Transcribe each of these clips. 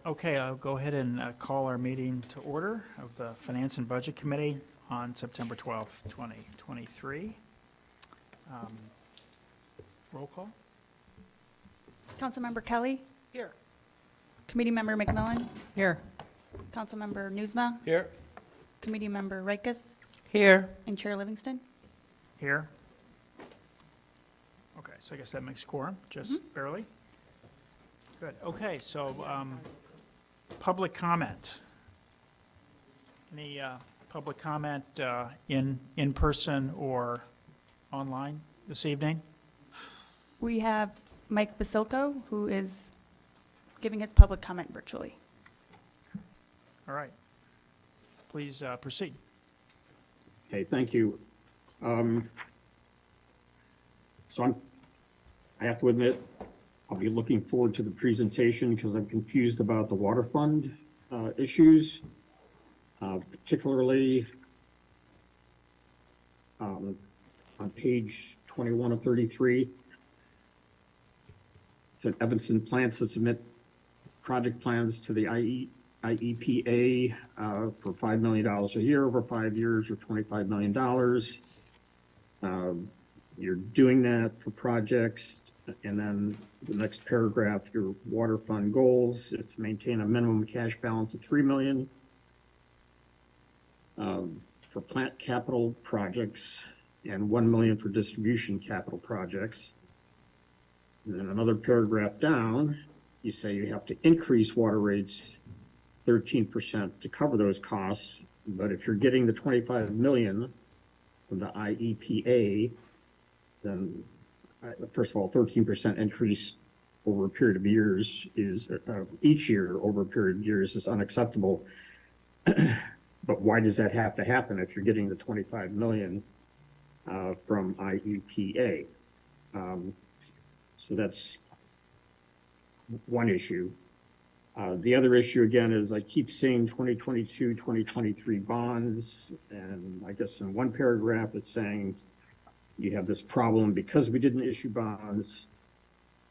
Okay, I'll go ahead and call our meeting to order of the Finance and Budget Committee on September 12th, 2023. Roll call? Councilmember Kelly. Here. Committee Member McMillan. Here. Councilmember Newsma. Here. Committee Member Rikus. Here. And Chair Livingston. Here. Okay, so I guess that makes quorum, just barely. Good, okay, so public comment. Any public comment in person or online this evening? We have Mike Basilko, who is giving his public comment virtually. All right. Please proceed. Okay, thank you. I have to admit, I'll be looking forward to the presentation because I'm confused about the water fund issues, particularly on page 21 of 33. It said Evanston plans to submit project plans to the IEPA for $5 million a year over 5 years or $25 million. You're doing that for projects, and then the next paragraph, your water fund goals is to maintain a minimum cash balance of $3 million for plant capital projects and $1 million for distribution capital projects. And then another paragraph down, you say you have to increase water rates 13% to cover those costs, but if you're getting the $25 million from the IEPA, then first of all, 13% increase over a period of years is, each year over a period of years is unacceptable. But why does that have to happen if you're getting the 25 million from IEPA? So that's one issue. The other issue, again, is I keep seeing 2022, 2023 bonds, and I guess in one paragraph it's saying you have this problem because we didn't issue bonds,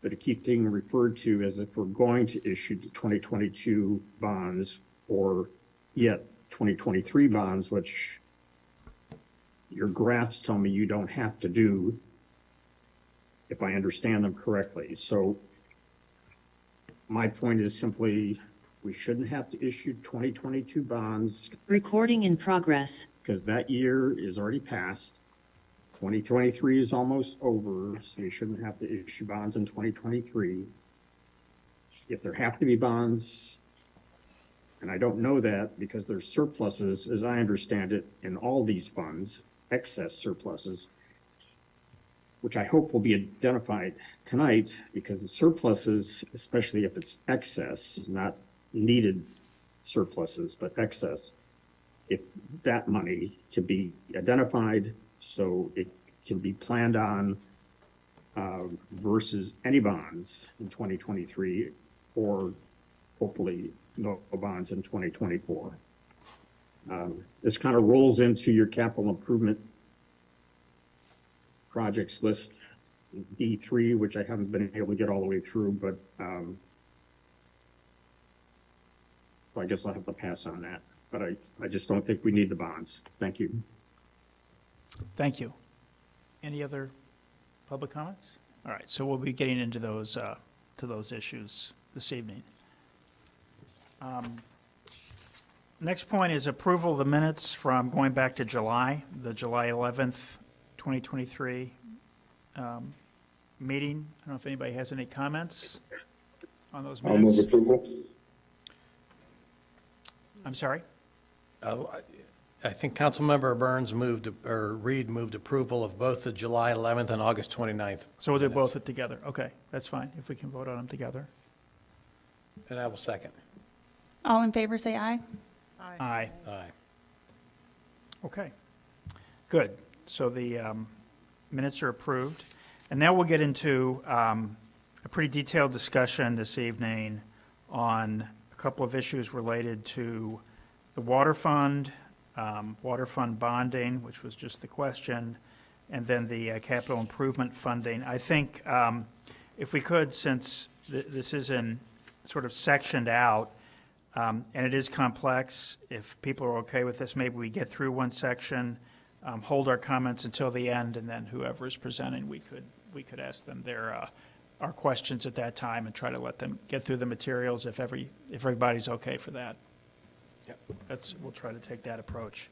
but it keeps being referred to as if we're going to issue the 2022 bonds or yet 2023 bonds, which your graphs tell me you don't have to do, if I understand them correctly. So my point is simply, we shouldn't have to issue 2022 bonds. Recording in progress. Because that year is already passed. 2023 is almost over, so you shouldn't have to issue bonds in 2023. If there have to be bonds, and I don't know that because there's surpluses, as I understand it, in all these funds, excess surpluses, which I hope will be identified tonight, because the surpluses, especially if it's excess, not needed surpluses, but excess, if that money can be identified so it can be planned on versus any bonds in 2023 or hopefully no bonds in 2024. This kind of rolls into your capital improvement projects list, D3, which I haven't been able to get all the way through, but so I guess I'll have to pass on that. But I just don't think we need the bonds. Thank you. Thank you. Any other public comments? All right, so we'll be getting into those to those issues this evening. Next point is approval of the minutes from going back to July, the July 11th, 2023 meeting. I don't know if anybody has any comments on those I'll minutes. move approval. I'm sorry? I think Councilmember Burns Reed moved approval of both the July 11th and August 29th. So we'll do minutes. both together. Okay, that's fine, if we can vote on them together. And I will second. All in favor, say aye. Aye. Aye. Okay, good. So the minutes are approved. And now we'll get into a pretty detailed discussion this evening on a couple of issues related to the water fund bonding, which was just the question, and then the capital improvement funding. I think if we could, since this is in sort of sectioned out, And it is complex. If people are okay with this, maybe we get through one section, hold our comments until the end, and then whoever is presenting, we could ask them our questions at that time and try to let them get through the materials if everybody's okay for that. Yep. We'll try to take that approach.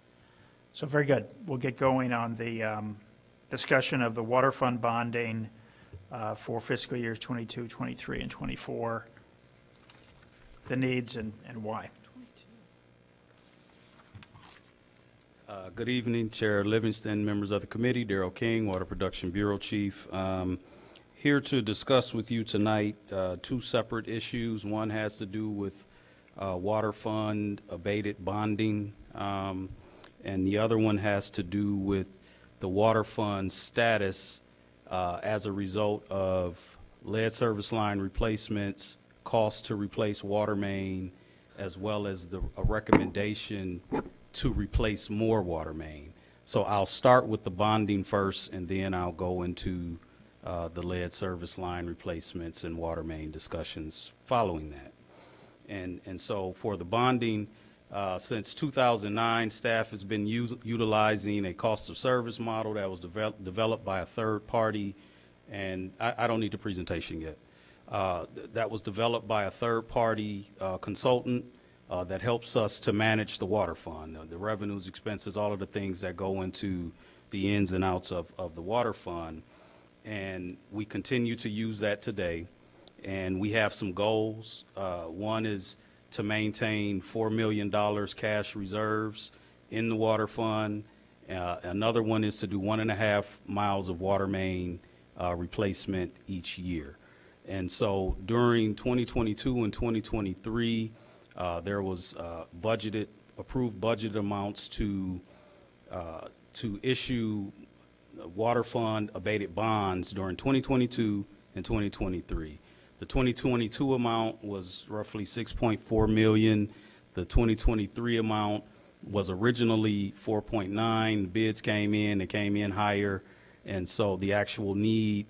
So very good. We'll get going on the discussion of the water fund bonding for fiscal years 22, 23, and 24, the needs and why. Good evening, Chair Livingston, members of the committee, Darrell King, Water Production Bureau Chief. Here to discuss with you tonight two separate issues. One has to do with water fund abated bonding, and the other one has to do with the water fund status as a result of lead service line replacements, costs to replace water main, as well as a recommendation to replace more water main. So I'll start with the bonding first, and then I'll go into the lead service line replacements and water main discussions following that. And so for the bonding, since 2009, staff has been utilizing a cost of service model that was developed by a third party, and I don't need the presentation yet. That was developed by a third party consultant that helps us to manage the water fund, the revenues, expenses, all of the things that go into the ins and outs of the water fund. And we continue to use that today. And we have some goals. One is to maintain $4 million cash reserves in the water fund. Another one is to do 1.5 miles of water main replacement each year. And so during 2022 and 2023, there was approved budget amounts to issue water fund abated bonds during 2022 and 2023. The 2022 amount was roughly $6.4 million. The 2023 amount was originally 4.9. Bids came in, it came in higher, and so the actual need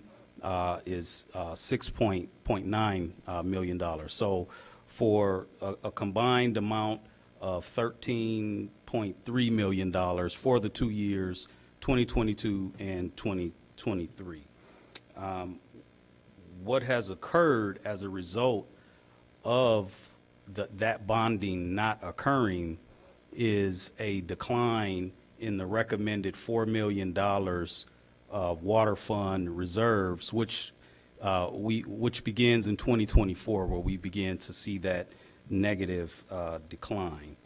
is $6.9 million. So for a combined amount of $13.3 million for the 2 years, 2022 and 2023. What has occurred as a result of that bonding not occurring is a decline in the recommended $4 million of water fund reserves, which begins in 2024, where we begin to see that negative decline.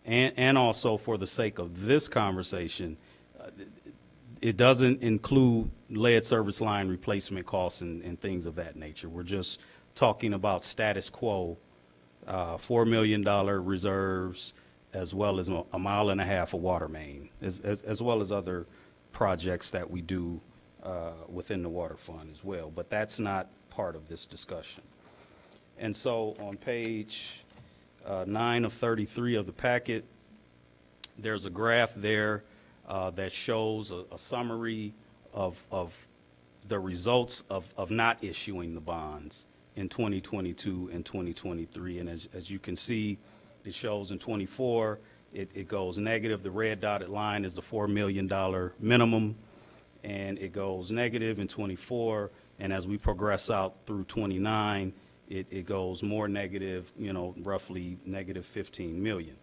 And also, for the sake of this conversation, it doesn't include lead service line replacement costs and things of that nature. We're just talking about status quo, $4 million reserves, as well as 1.5 miles of water main, as well as other projects that we do within the water fund as well. But that's not part of this discussion. And so on page 9 of 33 of the packet, there's a graph there that shows a summary of the results of not issuing the bonds in 2022 and 2023. And as you can see, it shows in 24, it goes negative. The red dotted line is the $4 million minimum, and it goes negative in 24. And as we progress out through 29, it goes more negative, roughly negative 15 million.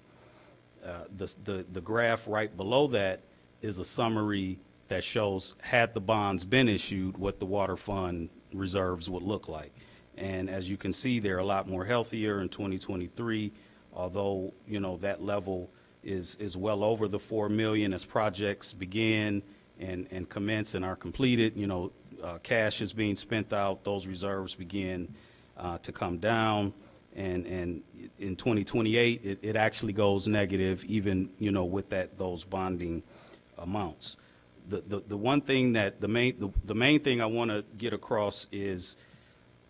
The graph right below that is a summary that shows, had the bonds been issued, what the water fund reserves would look like. And as you can see, they're a lot more healthier in 2023, although, that level is well over the 4 million as projects begin and commence and are completed. Cash is being spent out, those reserves begin to come down. And in 2028, it actually goes negative, even, with those bonding amounts. The one thing that the main thing I want to get across is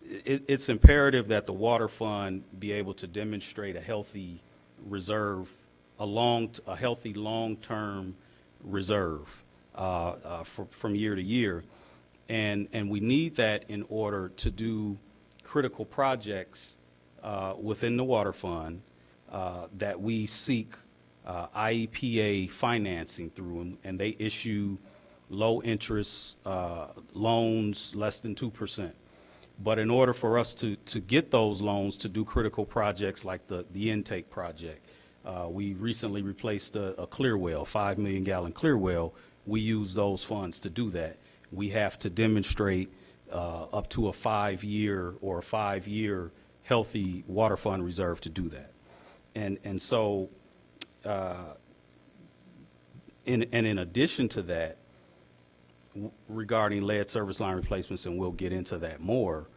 it's imperative that the water fund be able to demonstrate a healthy reserve, a healthy long-term reserve from year to year, and we need that in order to do critical projects within the water fund, that we seek IEPA financing through, and they issue low-interest loans less than 2%. But in order for us to get those loans to do critical projects like the intake project, we recently replaced a clear well, 5 million gallon clear well. We use those funds to do that. We have to demonstrate up to a 5-year healthy water fund reserve to do that. And so, in addition to that, regarding lead service line replacements, and we'll get into that more,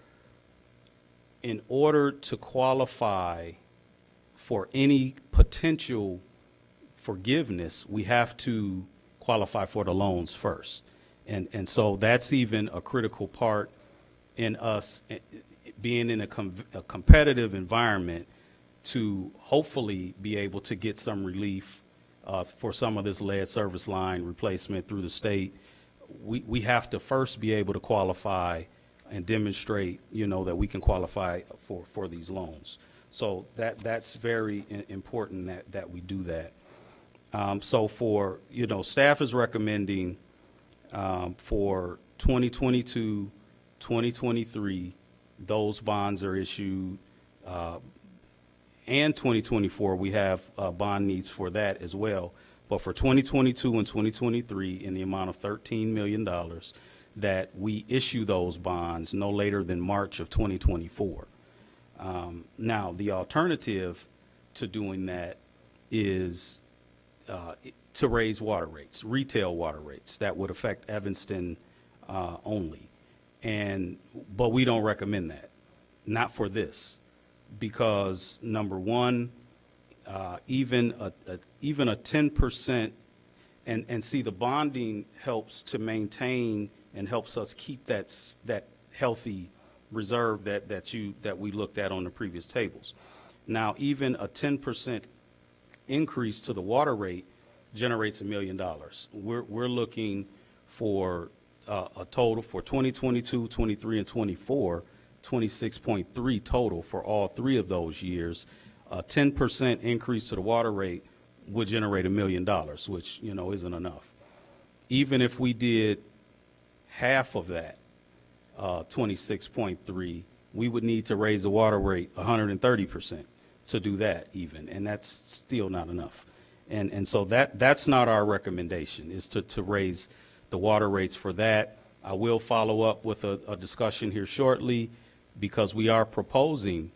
in order to qualify for any potential forgiveness, we have to qualify for the loans first. And so that's even a critical part in us being in a competitive environment to hopefully be able to get some relief for some of this lead service line replacement through the state. We have to first be able to qualify and demonstrate, that we can qualify for these loans. So that's very important that we do that. So for, staff is recommending for 2022, 2023, those bonds are issued, and 2024, we have bond needs for that as well. But for 2022 and 2023, in the amount of $13 million, that we issue those bonds no later than March of 2024. Now, the alternative to doing that is to raise water rates, retail water rates. That would affect Evanston only. But we don't recommend that, not for this, because number one, even a 10%, and see, the bonding helps to maintain and helps us keep that healthy reserve that we looked at on the previous tables. Now, even a 10% increase to the water rate generates $1 million. We're looking for a total for 2022, 23, and 24, 26.3 total for all three of those years. A 10% increase to the water rate would generate $1 million, which, isn't enough. Even if we did half of that, 26.3, we would need to raise the water rate 130% to do that even, and that's still not enough. And so that's not our recommendation, is to raise the water rates for that. I will follow up with a discussion here shortly, because we are proposing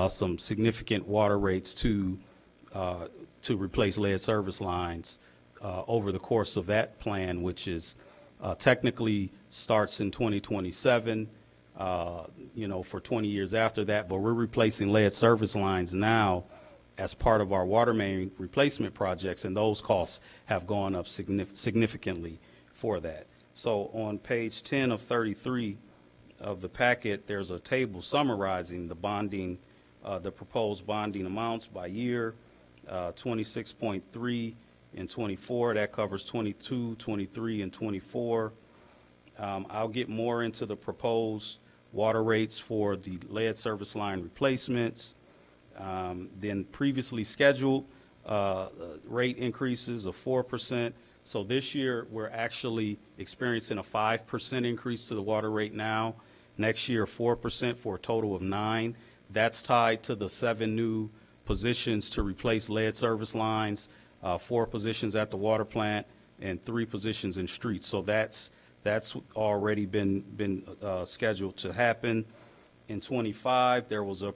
some significant water rates to replace lead service lines over the course of that plan, which is technically starts in 2027, for 20 years after that. But we're replacing lead service lines now as part of our water main replacement projects, and those costs have gone up significantly for that. So on page 10 of 33 of the packet, there's a table summarizing the bonding, the proposed bonding amounts by year. 26.3 and 24, that covers 22, 23, and 24. I'll get more into the proposed water rates for the lead service line replacements. Then previously scheduled rate increases of 4%. So this year, we're actually experiencing a 5% increase to the water rate now. Next year, 4% for a total of 9%. That's tied to the 7 new positions to replace lead service lines, 4 positions at the water plant, and 3 positions in streets. So that's already been scheduled to happen. In 25, there was a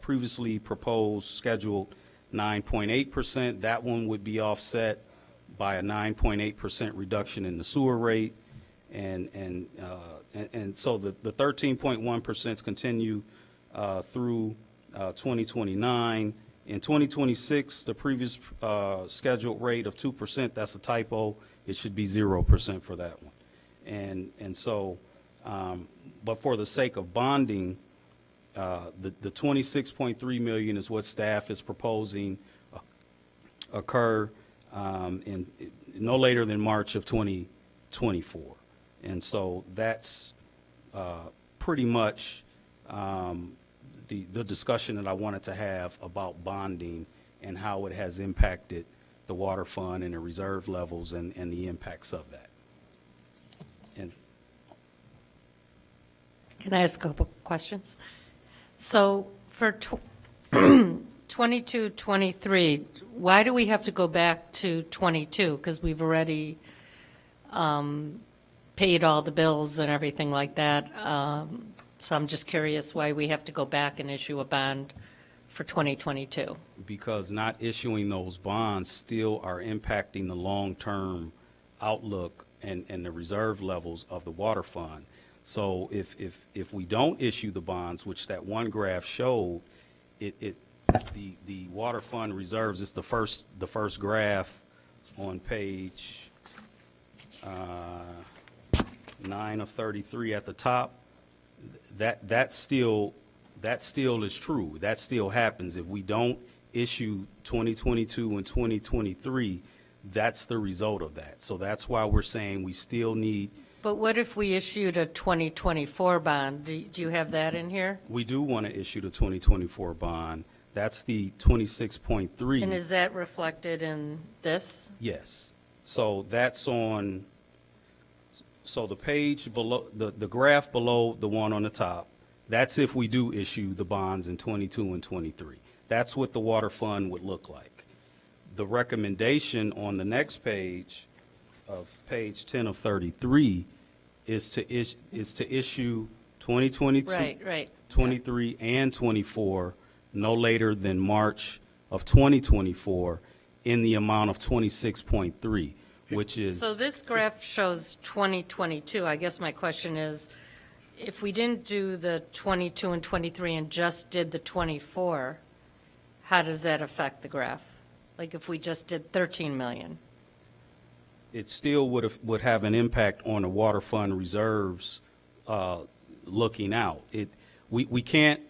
previously proposed scheduled 9.8%. That one would be offset by a 9.8% reduction in the sewer rate, and so the 13.1% continue through 2029. In 2026, the previous scheduled rate of 2%, that's a typo. It should be 0% for that one. And so, but for the sake of bonding, the 26.3 million is what staff is proposing occur in no later than March of 2024. And so that's pretty much the discussion that I wanted to have about bonding and how it has impacted the water fund and the reserve levels and the impacts of that. And Can I ask a couple questions? So for 22, 23, why do we have to go back to 22? Because we've already paid all the bills and everything like that. So I'm just curious why we have to go back and issue a bond for 2022. because not issuing those bonds still are impacting the long-term outlook and the reserve levels of the water fund. So if we don't issue the bonds, which that one graph showed, the water fund reserves, it's the first graph on page 9 of 33 at the top, that still is true. That still happens. If we don't issue 2022 and 2023, that's the result of that. So that's why we're saying we still need, But what if we issued a 2024 bond? Do you have that in here? we do want to issue the 2024 bond. That's the 26.3. And is that reflected in this? Yes. So that's on, so the page below, the graph below the one on the top, that's if we do issue the bonds in 22 and 23. That's what the water fund would look like. The recommendation on the next page of page 10 of 33 is to issue 2022. Right. 23 and 24 no later than March of 2024 in the amount of 26.3, which is. So this graph shows 2022. I guess my question is, if we didn't do the 22 and 23 and just did the 24, how does that affect the graph? Like if we just did 13 million? It still would have an impact on the water fund reserves looking out. We can't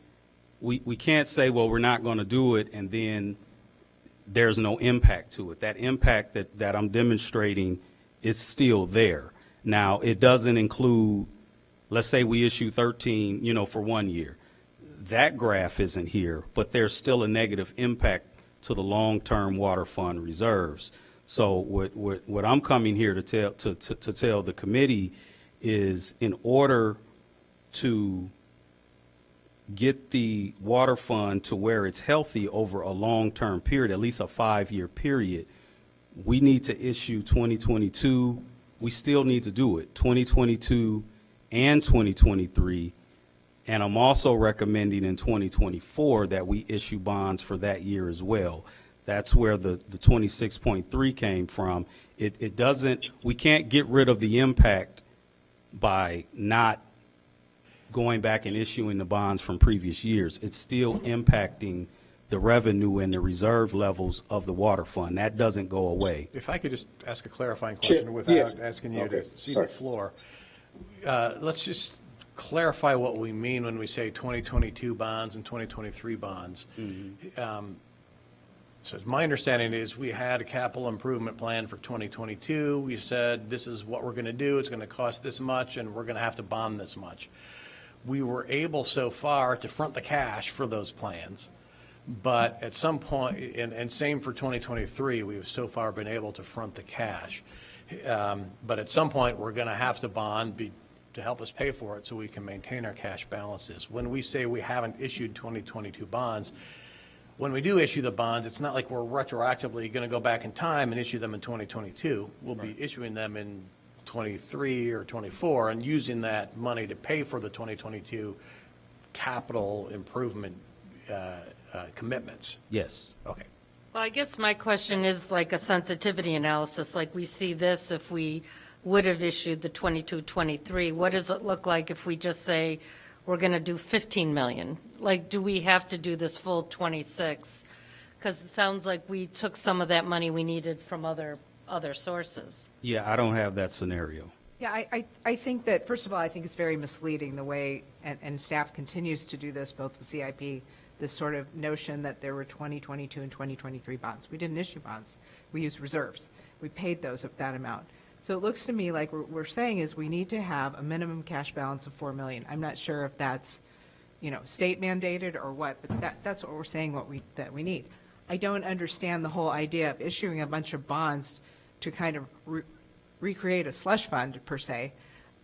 say, well, we're not going to do it, and then there's no impact to it. That impact that I'm demonstrating is still there. Now, it doesn't include, let's say we issue 13, for 1 year. That graph isn't here, but there's still a negative impact to the long-term water fund reserves. So what I'm coming here to tell the committee is, in order to get the water fund to where it's healthy over a long-term period, at least a 5-year period, we need to issue 2022. We still need to do it, 2022 and 2023. And I'm also recommending in 2024 that we issue bonds for that year as well. That's where the 26.3 came from. It doesn't, we can't get rid of the impact by not going back and issuing the bonds from previous years. It's still impacting the revenue and the reserve levels of the water fund. That doesn't go away. If I could just ask a clarifying Sure, question without yeah. asking you Okay, to cede sorry. the floor. Let's just clarify what we mean when we say 2022 bonds and 2023 bonds. So my understanding is we had a capital improvement plan for 2022. We said, this is what we're going to do. It's going to cost this much, and we're going to have to bond this much. We were able so far to front the cash for those plans. But at some point, and same for 2023, we've so far been able to front the cash. But at some point, we're going to have to bond to help us pay for it so we can maintain our cash balances. When we say we haven't issued 2022 bonds, when we do issue the bonds, it's not like we're retroactively going to go back in time and issue them in 2022. We'll be issuing them in 23 or 24 and using that money to pay for the 2022 capital improvement commitments. Yes. Okay. Well, I guess my question is like a sensitivity analysis, like we see this if we would have issued the 22, 23. What does it look like if we just say we're going to do 15 million? Like, do we have to do this full 26? Because it sounds like we took some of that money we needed from other sources. Yeah, I don't have that scenario. Yeah, I think that, first of all, I think it's very misleading the way, and staff continues to do this, both with CIP, this sort of notion that there were 2022 and 2023 bonds. We didn't issue bonds. We used reserves. We paid those at that amount. So it looks to me like what we're saying is we need to have a minimum cash balance of $4 million. I'm not sure if that's state mandated or what, but that's what we're saying that we need. I don't understand the whole idea of issuing a bunch of bonds to kind of recreate a slush fund per se.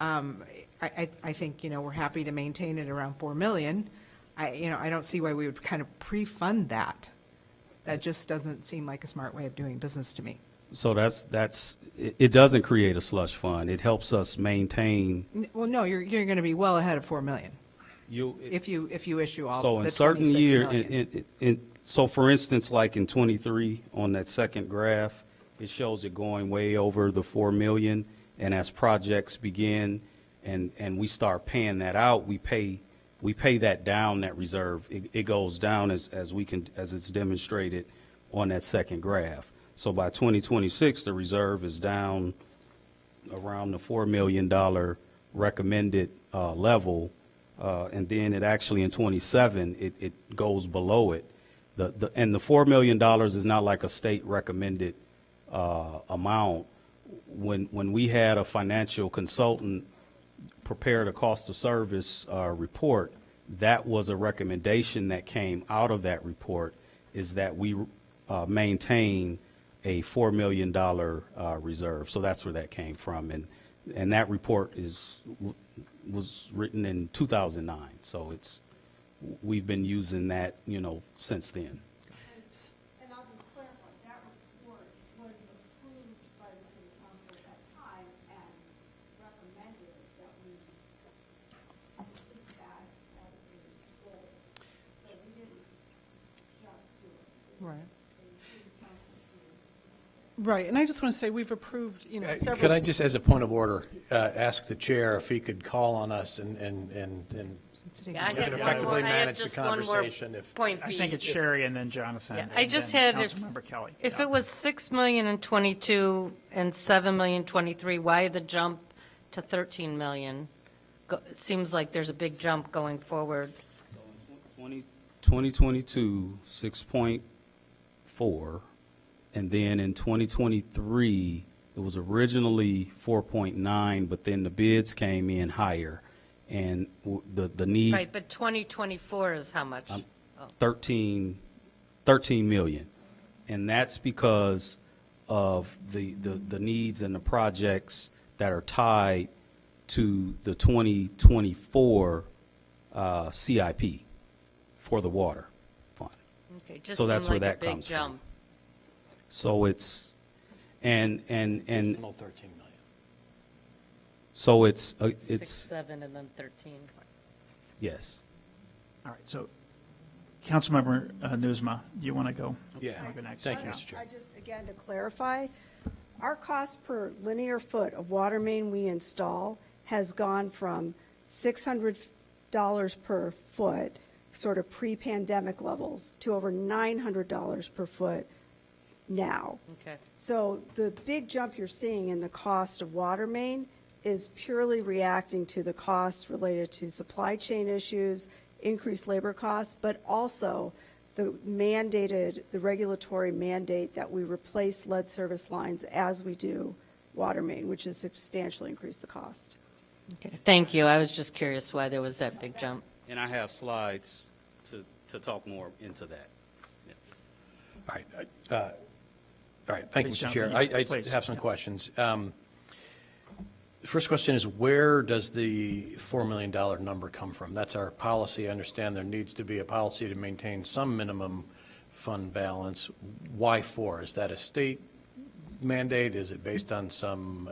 I think, we're happy to maintain it around 4 million. I don't see why we would kind of pre-fund that. That just doesn't seem like a smart way of doing business to me. So it doesn't create a slush fund. It helps us maintain. Well, no, you're going to be well ahead of 4 million You, if you issue all So the in certain 26 year, million. so for instance, like in 23, on that second graph, it shows it going way over the 4 million. And as projects begin and we start paying that out, we pay that down, that reserve. It goes down as it's demonstrated on that second graph. So by 2026, the reserve is down around the $4 million recommended level. And then it actually in 27, it goes below it. And the $4 million is not like a state recommended amount. When we had a financial consultant prepare the cost of service report, that was a recommendation that came out of that report, is that we maintain a $4 million reserve. So that's where that came from. And that report was written in 2009. So we've been using that, since then. And I'll just clarify, that report was approved by the city council at that time and recommended that we keep that as a goal. So we didn't just do it. Right. Right, and I just want to say, we've approved, several. Could I just, as a point of order, ask the chair if he could call on us and Yeah, I We had can one effectively more- I had manage the just one more conversation if- Point I B. think it's Sherry and then Jonathan. Yeah, I and just then had, if Councilmember Kelly. if Yeah. it was 6 million in 22 and 7 million 23, why the jump to 13 million? It seems like there's a big jump going forward. 2022, 6.4, and then in 2023, it was originally 4.9, but then the bids came in higher, and the need. Right, but 2024 is how much? 13 million. And that's because of the needs and the projects that are tied to the 2024 CIP for the water fund. Okay, just So that's seemed where like a that big comes from. jump. So it's, and Additional 13 million. so it's 6, 7, and then 13. yes. All right, so Councilmember Newsma, you want to go? Yeah. I'll go next. Thank you, Mr. Chair. I just, again, to clarify, our cost per linear foot of water main we install has gone from $600 per foot, sort of pre-pandemic levels, to over $900 per foot now. Okay. So the big jump you're seeing in the cost of water main is purely reacting to the costs related to supply chain issues, increased labor costs, but also the regulatory mandate that we replace lead service lines as we do water main, which has substantially increased the cost. Okay, thank you. I was just curious why there was that big jump. And I have slides to talk more into that. All right. All right, thank you, Please, Mr. Chair. Jonathan. I Please. have some questions. The first question is, where does the $4 million number come from? That's our policy. I understand there needs to be a policy to maintain some minimum fund balance. Why 4? Is that a state mandate? Is it based on some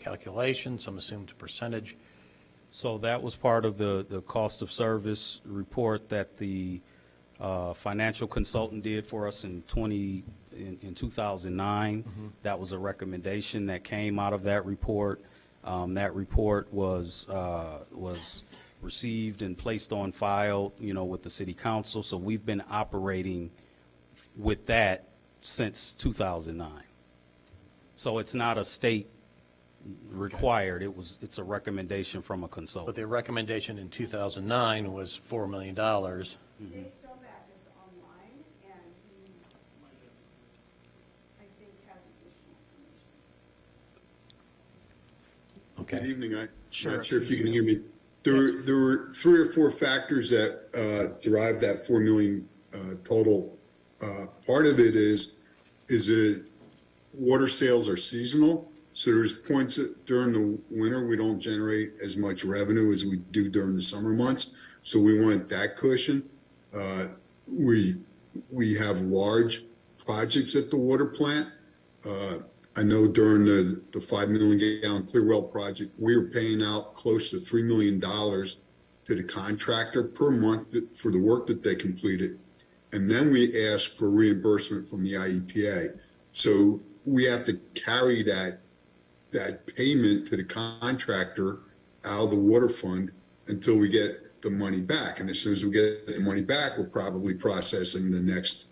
calculation, some assumed percentage? So that was part of the cost of service report that the financial consultant did for us in 2009. That was a recommendation that came out of that report. That report was received and placed on file, with the city council. So we've been operating with that since 2009. So it's not a state required. It's a recommendation from a But consultant. the recommendation in 2009 was $4 million. Dave Stovak is online, and he, I think, has additional information. Okay. Good evening. I'm Sure. not sure if you can hear me. There were 3 or 4 factors that derived that 4 million total. Part of it is that water sales are seasonal. So there's points that during the winter, we don't generate as much revenue as we do during the summer months. So we want that cushion. We have large projects at the water plant. I know during the 5 million gallon Clearwell project, we were paying out close to $3 million to the contractor per month for the work that they completed. And then we asked for reimbursement from the IEPA. So we have to carry that payment to the contractor out of the water fund until we get the money back. And as soon as we get the money back, we're probably processing the next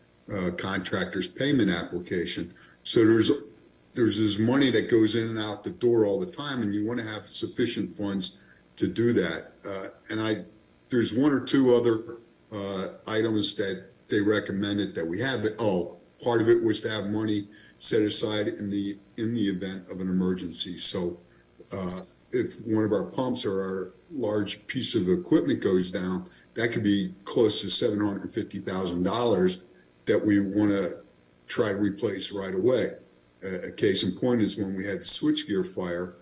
contractor's payment application. So there's this money that goes in and out the door all the time, and you want to have sufficient funds to do that. There's 1 or 2 other items that they recommended that we have. But part of it was to have money set aside in the event of an emergency. So if one of our pumps or our large piece of equipment goes down, that could be close to $750,000 that we want to try to replace right away. A case in point is when we had the switchgear fire,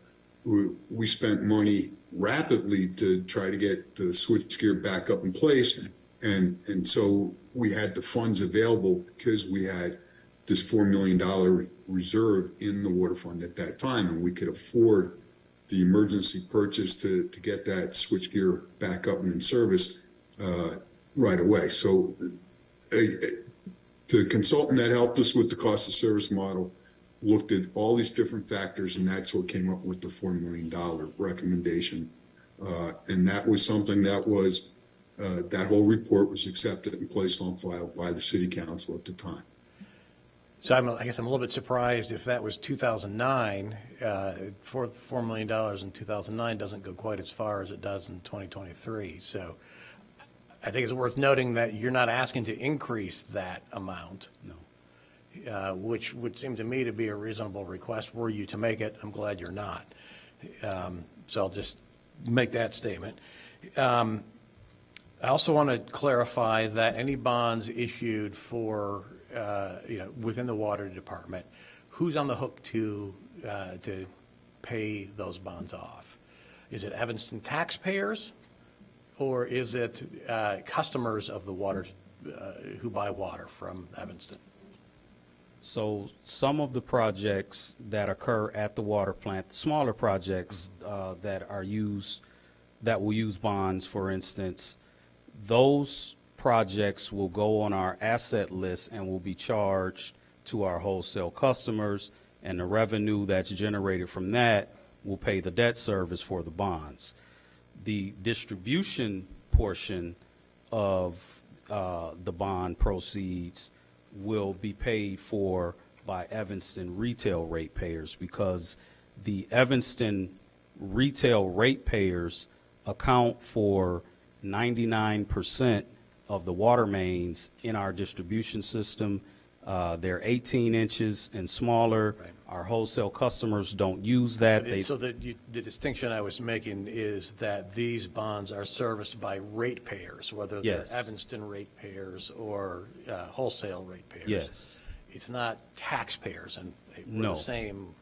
we spent money rapidly to try to get the switchgear back up in place. And so we had the funds available because we had this $4 million reserve in the water fund at that time, and we could afford the emergency purchase to get that switchgear back up and in service right away. So the consultant that helped us with the cost of service model looked at all these different factors, and that's what came up with the $4 million recommendation. And that was something that was, that whole report was accepted and placed on file by the city council at the time. So I guess I'm a little bit surprised if that was 2009, $4 million in 2009 doesn't go quite as far as it does in 2023. So I think it's worth noting that you're not asking to increase that amount. No. Which would seem to me to be a reasonable request. Were you to make it, I'm glad you're not. So I'll just make that statement. I also want to clarify that any bonds issued for, within the water department, who's on the hook to pay those bonds off? Is it Evanston taxpayers, or is it customers of the water who buy water from Evanston? So some of the projects that occur at the water plant, smaller projects that will use bonds, for instance, those projects will go on our asset list and will be charged to our wholesale customers, and the revenue that's generated from that will pay the debt service for the bonds. The distribution portion of the bond proceeds will be paid for by Evanston retail ratepayers, because the Evanston retail ratepayers account for 99% of the water mains in our distribution system. They're 18 inches and smaller. Right. Our wholesale customers don't use that. So the distinction I was making is that these bonds are serviced by ratepayers, whether they're Yes. Evanston ratepayers or wholesale ratepayers. Yes. It's not taxpayers, and we're No. the same,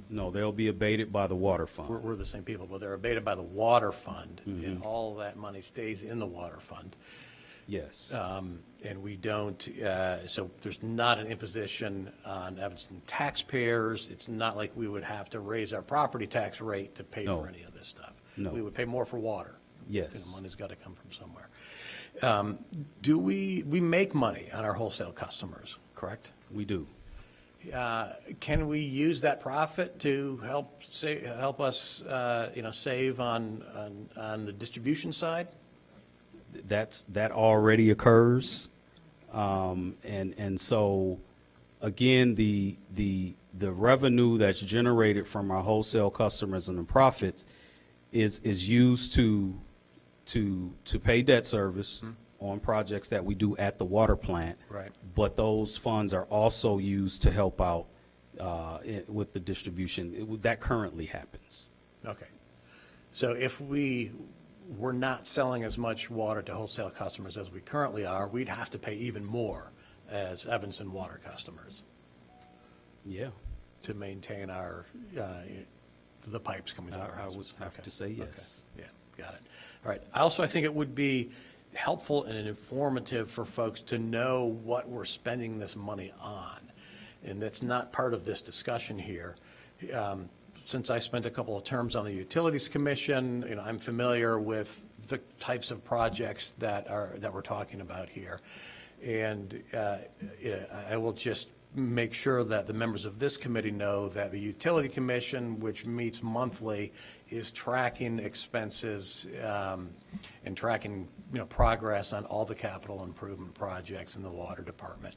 No, they'll be abated by the water fund. we're the same people, but they're abated by the water fund, and all that money stays in the water fund. Yes. And we don't, so there's not an imposition on Evanston taxpayers. It's not like we would have to raise our property tax rate to pay No. for any of this stuff. No. We would pay more for water. Yes. The money's got to come from somewhere. We make money on our wholesale customers, correct? We do. Can we use that profit to help us, save on the distribution side? That already occurs. And so, again, the revenue that's generated from our wholesale customers and the profits is used to pay debt service on projects that we do at the water plant. Right. But those funds are also used to help out with the distribution. That currently happens. Okay. So if we we're not selling as much water to wholesale customers as we currently are, we'd have to pay even more as Evanston water customers Yeah, to maintain our, the pipes coming to our I would houses. have Okay. to say yes. Okay. Yeah, got it. All right. Also, I think it would be helpful and informative for folks to know what we're spending this money on. And that's not part of this discussion here. Since I spent a couple of terms on the Utilities Commission, I'm familiar with the types of projects that we're talking about here. And I will just make sure that the members of this committee know that the Utility Commission, which meets monthly, is tracking expenses and tracking, progress on all the capital improvement projects in the water department.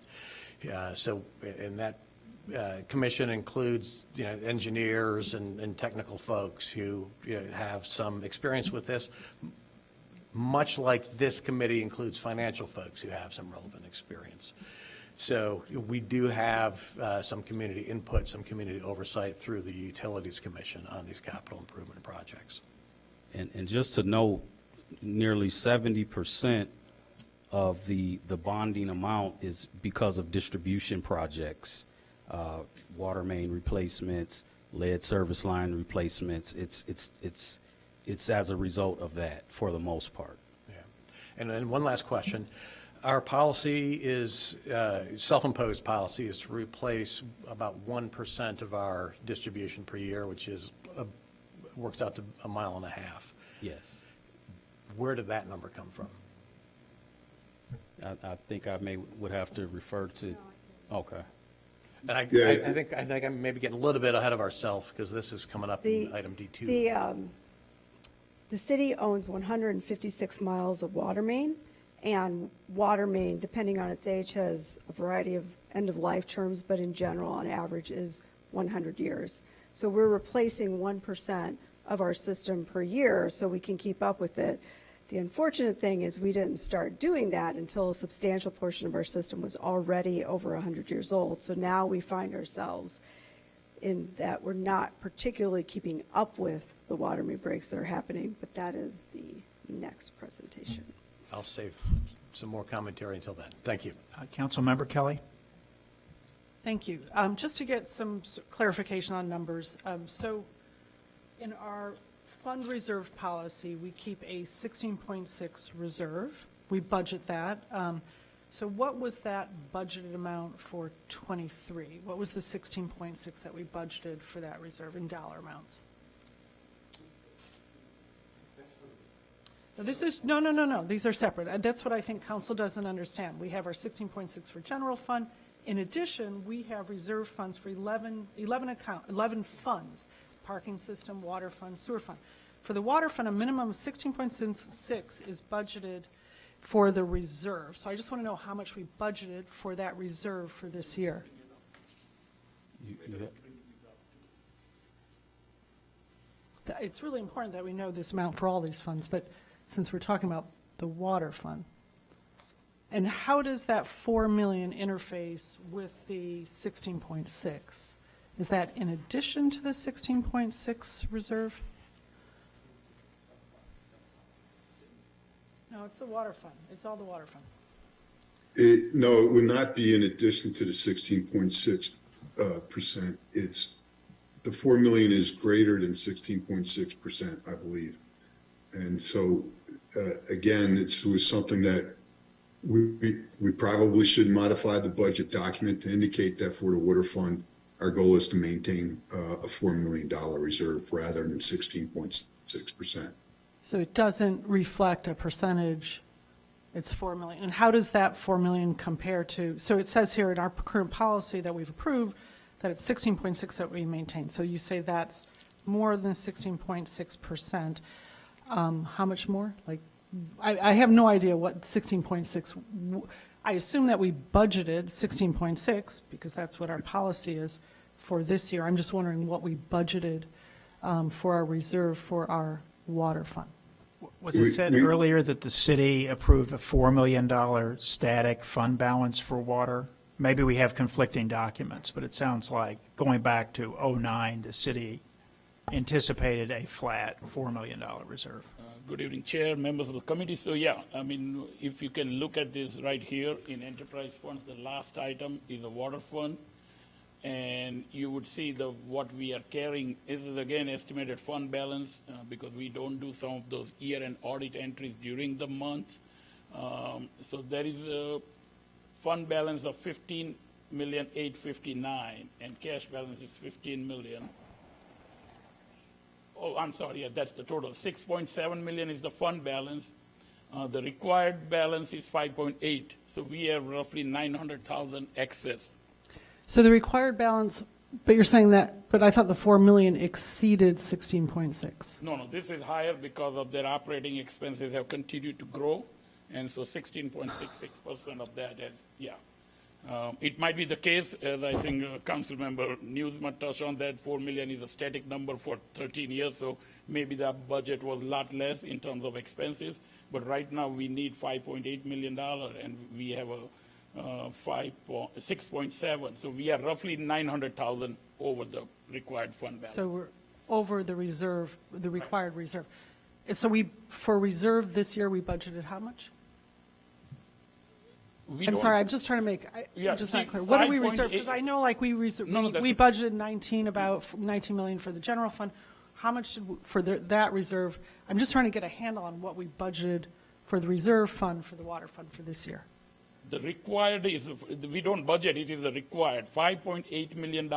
And that commission includes, engineers and technical folks who have some experience with this, much like this committee includes financial folks who have some relevant experience. So we do have some community input, some community oversight through the Utilities Commission on these capital improvement projects. And just to note, nearly 70% of the bonding amount is because of distribution projects, water main replacements, lead service line replacements. It's as a result of that for the most part. Yeah. And then one last question. Our policy is, self-imposed policy is to replace about 1% of our distribution per year, which is, works out to 1.5 miles. Yes. Where did that number come from? I think I would have to refer to, okay. And I think I'm maybe getting a little bit ahead of ourselves because this is coming up in item D2. The city owns 156 miles of water main, and water main, depending on its age, has a variety of end-of-life terms, but in general, on average, is 100 years. So we're replacing 1% of our system per year so we can keep up with it. The unfortunate thing is we didn't start doing that until a substantial portion of our system was already over 100 years old. So now we find ourselves in that we're not particularly keeping up with the water main breaks that are happening, but that is the next presentation. I'll save some more commentary until then. Thank you. Councilmember Kelly? Thank you. Just to get some clarification on numbers, so in our fund reserve policy, we keep a 16.6 reserve. We budget that. So what was that budgeted amount for 23? What was the 16.6 that we budgeted for that reserve in dollar amounts? No, this is, no. These are separate. That's what I think council doesn't understand. We have our 16.6 for general fund. In addition, we have reserve funds for 11 funds, parking system, water fund, sewer fund. For the water fund, a minimum of 16.6 is budgeted for the reserve. So I just want to know how much we budgeted for that reserve for this year. It's really important that we know this amount for all these funds, but since we're talking about the water fund. And how does that 4 million interface with the 16.6? Is that in addition to the 16.6 reserve? No, it's the water fund. It's all the water fund. No, it would not be in addition to the 16.6%. It's, the 4 million is greater than 16.6%, I believe. And so, again, it was something that we probably should modify the budget document to indicate that for the water fund, our goal is to maintain a $4 million reserve rather than 16.6%. So it doesn't reflect a percentage, it's 4 million. And how does that 4 million compare to, so it says here in our current policy that we've approved that it's 16.6 that we maintain. So you say that's more than 16.6%. How much more? Like, I have no idea what 16.6, I assume that we budgeted 16.6 because that's what our policy is for this year. I'm just wondering what we budgeted for our reserve for our water fund. Was it said earlier that the city approved a $4 million static fund balance for water? Maybe we have conflicting documents, but it sounds like going back to '09, the city anticipated a flat $4 million reserve. Good evening, Chair, members of the committee. So yeah, I mean, if you can look at this right here in enterprise funds, the last item is the water fund. And you would see what we are carrying. This is again estimated fund balance because we don't do some of those year-end audit entries during the month. So there is a fund balance of $15,859,000 and cash balance is $15 million. Oh, I'm sorry, yeah, that's the total. 6.7 million is the fund balance. The required balance is 5.8. So we have roughly 900,000 excess. So the required balance, but you're saying that, but I thought the 4 million exceeded 16.6. No, this is higher because of their operating expenses have continued to grow. And so 16.66% of that is, yeah. It might be the case, as I think Councilmember Newsman touched on, that 4 million is a static number for 13 years, so maybe the budget was a lot less in terms of expenses. But right now, we need $5.8 million, and we have a 6.7. So we are roughly 900,000 over the required fund balance. So we're over the reserve, the required reserve. So for reserve this year, we budgeted how much? I'm sorry, I'm just trying to make, I'm just not clear. What do we reserve? Because I know like we budgeted 19 million for the general fund. How much for that reserve? I'm just trying to get a handle on what we budgeted for the reserve fund for the water fund for this year. The required is, we don't budget, it is the required. $5.8 million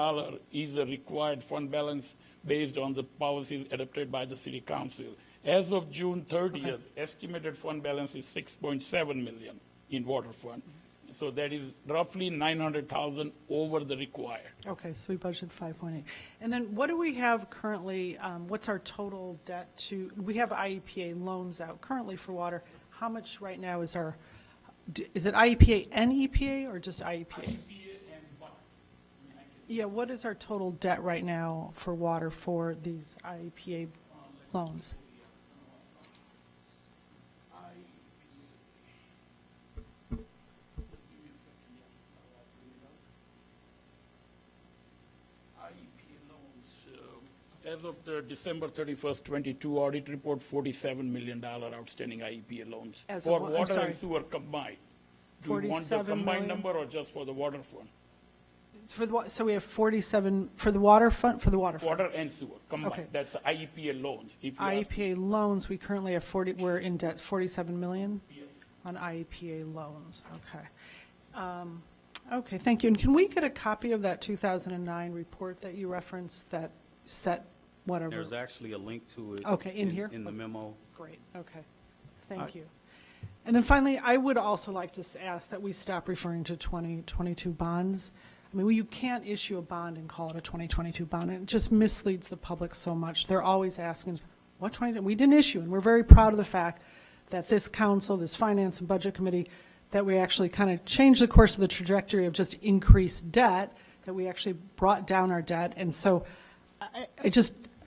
is the required fund balance based on the policies adopted by the city council. As of June 30th, estimated fund balance is 6.7 million in water fund. So that is roughly 900,000 over the required. Okay, so we budgeted 5.8. And then what do we have currently, what's our total debt to, we have IEPA loans out currently for water. How much right now is our, is it IEPA and EPA or just IEPA? IEPA and bonds. Yeah, what is our total debt right now for water for these IEPA loans? As of the December 31st, 22 audit report, $47 million outstanding IEPA loans As of for what? I'm water sorry. and sewer combined. Do you want the 47 combined million? number or just for the water fund? For the, so we have 47 for the water fund, for the water fund. Water and sewer combined. Okay. That's IEPA loans. If you ask me. IEPA loans, we currently have we're in debt 47 million on IEPA loans. Okay. Okay, thank you. And can we get a copy of that 2009 report that you referenced that set whatever? There's actually a link to it. Okay, in here? In the memo. Great, okay. Thank you. And then finally, I would also like to ask that we stop referring to 2022 bonds. I mean, you can't issue a bond and call it a 2022 bond. It just misleads the public so much. They're always asking, what 20? We didn't issue, and we're very proud of the fact that this council, this Finance and Budget Committee, that we actually kind of changed the course of the trajectory of just increased debt, that we actually brought down our debt. And so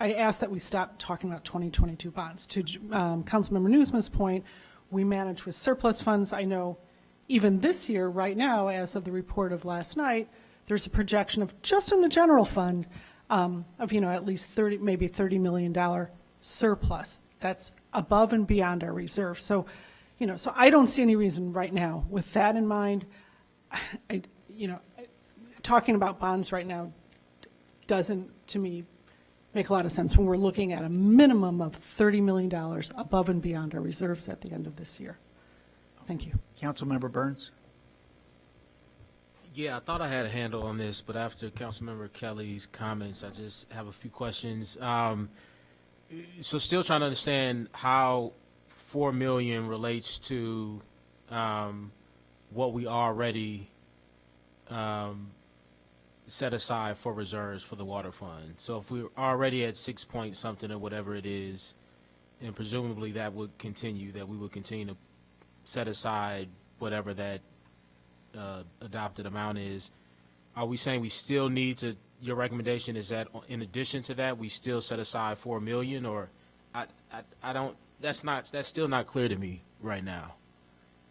I ask that we stop talking about 2022 bonds. To Councilmember Newsman's point, we manage with surplus funds. I know even this year, right now, as of the report of last night, there's a projection of just in the general fund of, at least maybe $30 million surplus. That's above and beyond our reserve. So, so I don't see any reason right now with that in mind. Talking about bonds right now doesn't, to me, make a lot of sense when we're looking at a minimum of $30 million above and beyond our reserves at the end of this year. Thank you. Councilmember Burns? Yeah, I thought I had a handle on this, but after Councilmember Kelly's comments, I just have a few questions. So still trying to understand how 4 million relates to what we already set aside for reserves for the water fund. So if we're already at 6 point something or whatever it is, and presumably that would continue, that we would continue to set aside whatever that adopted amount is, are we saying we still need to, your recommendation is that in addition to that, we still set aside 4 million, or I don't, that's still not clear to me right now.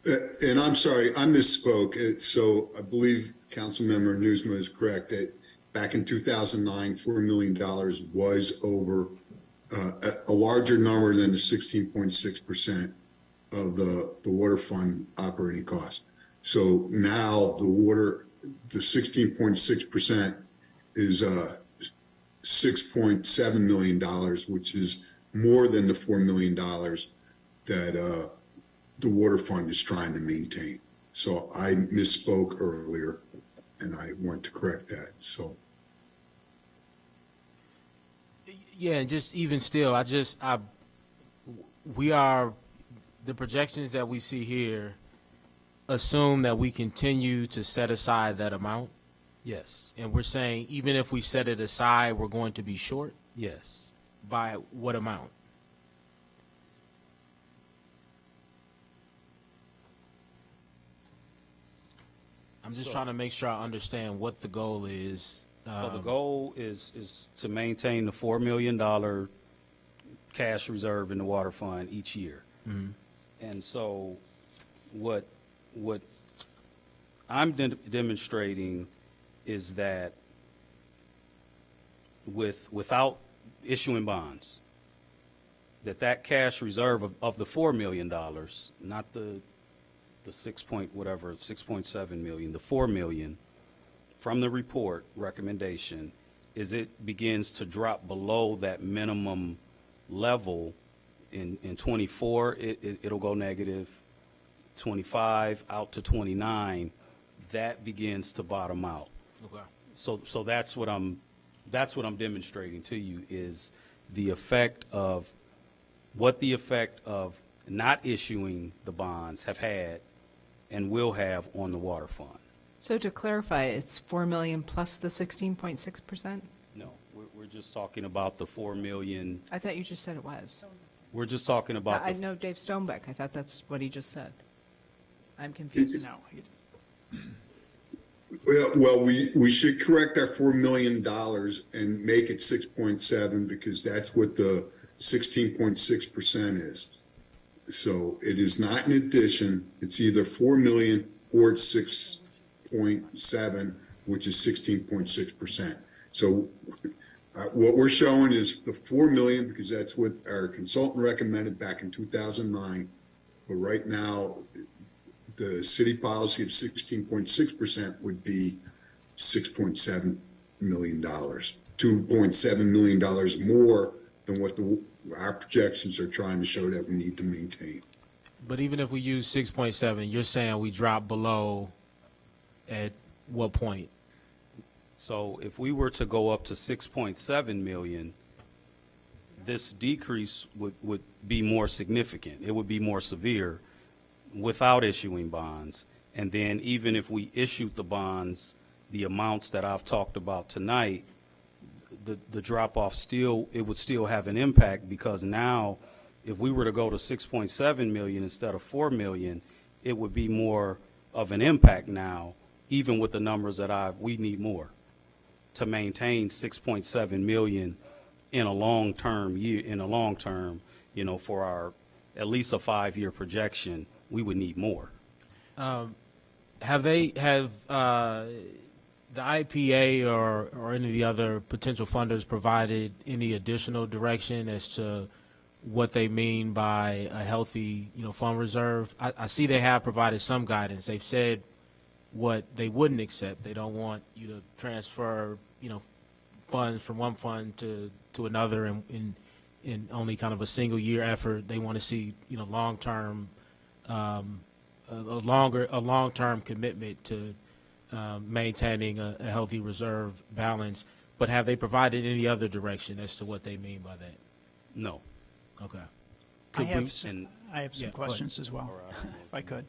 And I'm sorry, I misspoke. So I believe Councilmember Newsma is correct that back in 2009, $4 million was over a larger number than the 16.6% of the water fund operating cost. So now the 16.6% is $6.7 million, which is more than the $4 million that the water fund is trying to maintain. So I misspoke earlier, and I want to correct that. So Yeah, and just even still, the projections that we see here assume that we continue to set aside that amount. Yes, And we're saying even if we set it aside, we're going to be short yes. by what amount? I'm just trying to make sure I understand what the goal is. Well, the goal is to maintain the $4 million cash reserve in the water fund each year. And so what I'm demonstrating is that without issuing bonds, that cash reserve of the $4 million, not the 6.7 million, the 4 million from the report recommendation is it begins to drop below that minimum level in 24, it'll go negative, 25 out to 29, that begins to bottom out. Okay. So that's what I'm demonstrating to you is the effect of what the effect of not issuing the bonds have had and will have on the water fund. So to clarify, it's 4 million plus the 16.6%? No, we're just talking about the 4 million. I thought you just said it was. We're just talking about I the, know Dave Stonebeck. I thought that's what he just said. I'm confused. No. well, we should correct our $4 million and make it 6.7 because that's what the 16.6% is. So it is not an addition. It's either 4 million or it's 6.7, which is 16.6%. So what we're showing is the 4 million because that's what our consultant recommended back in 2009. But right now, the city policy of 16.6% would be $6.7 million, $2.7 million more than what our projections are trying to show that we need to maintain. But even if we use 6.7, you're saying we drop below at what point? so if we were to go up to 6.7 million, this decrease would be more significant. It would be more severe without issuing bonds. And then even if we issued the bonds, the amounts that I've talked about tonight, the drop-off it would still have an impact because now if we were to go to 6.7 million instead of 4 million, it would be more of an impact now, even with the numbers that we need more to maintain 6.7 million in a long-term, for our, at least a 5-year projection, we would need more. Have the IPA or any of the other potential funders provided any additional direction as to what they mean by a healthy, fund reserve? I see they have provided some guidance. They've said what they wouldn't accept. They don't want you to transfer, funds from one fund to another in only kind of a single year effort. They want to see, long-term, a long-term commitment to maintaining a healthy reserve balance. But have they provided any other direction as to what they mean by that? No. Okay. I have and- some Yeah, go ahead. questions as well, if I could.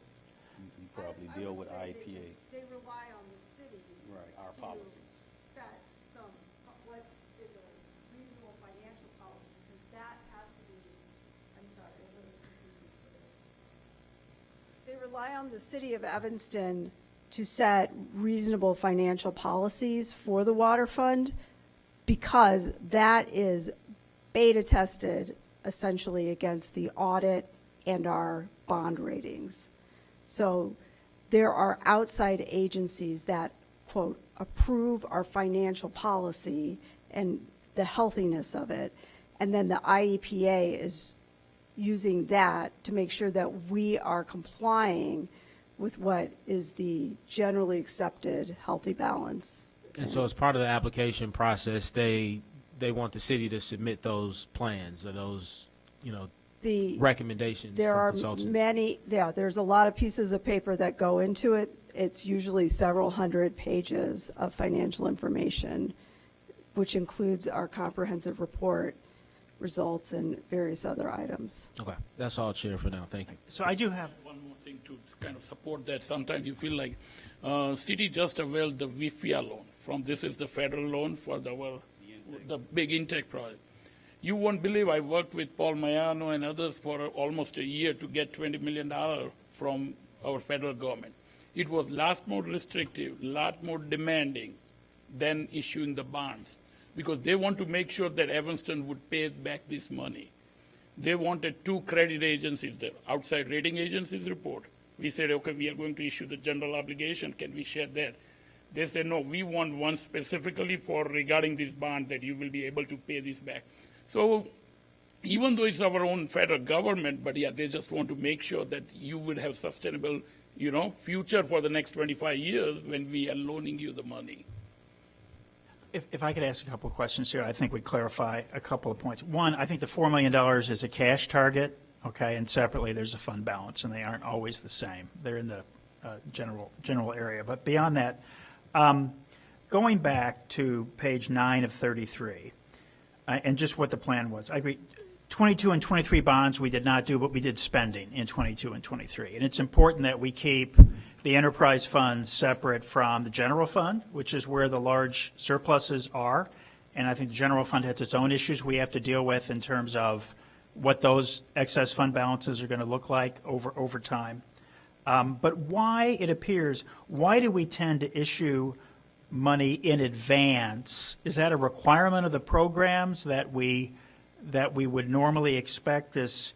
You probably deal with IPA, They rely on the city right, our policies. set what is a reasonable financial policy, because that has to be, I'm sorry, they rely on the city of Evanston to set reasonable financial policies for the water fund, because that is beta tested essentially against the audit and our bond ratings. So there are outside agencies that, quote, approve our financial policy and the healthiness of it. And then the IEPA is using that to make sure that we are complying with what is the generally accepted healthy balance. And so as part of the application process, they want the city to submit those plans or those, The recommendations There from are consultants. many, there's a lot of pieces of paper that go into it. It's usually several hundred pages of financial information, which includes our comprehensive report results and various other items. Okay, that's all, Chair, for now. Thank you. So I do have, One more thing to kind of support that. Sometimes you feel like city just availed the VFIA loan from, this is the federal loan for the big intake project. You won't believe I worked with Paul Mayano and others for almost a year to get $20 million from our federal government. It was lot more restrictive, lot more demanding than issuing the bonds, because they want to make sure that Evanston would pay back this money. They wanted 2 credit agencies, the outside rating agencies report. We said, okay, we are going to issue the general obligation. Can we share that? They said, no, we want one specifically for regarding this bond that you will be able to pay this back. So even though it's our own federal government, but yeah, they just want to make sure that you would have sustainable, future for the next 25 years when we are loaning you the money. if I could ask a couple of questions here, I think we clarify a couple of points. One, I think the $4 million is a cash target, okay, and separately there's a fund balance, and they aren't always the same. They're in the general area. But beyond that, going back to page 9 of 33, and just what the plan was, I agree. 22 and 23 bonds we did not do, but we did spending in 22 and 23. And it's important that we keep the enterprise funds separate from the general fund, which is where the large surpluses are. And I think the general fund has its own issues we have to deal with in terms of what those excess fund balances are going to look like over time. But why, it appears, why do we tend to issue money in advance? Is that a requirement of the programs that we would normally expect this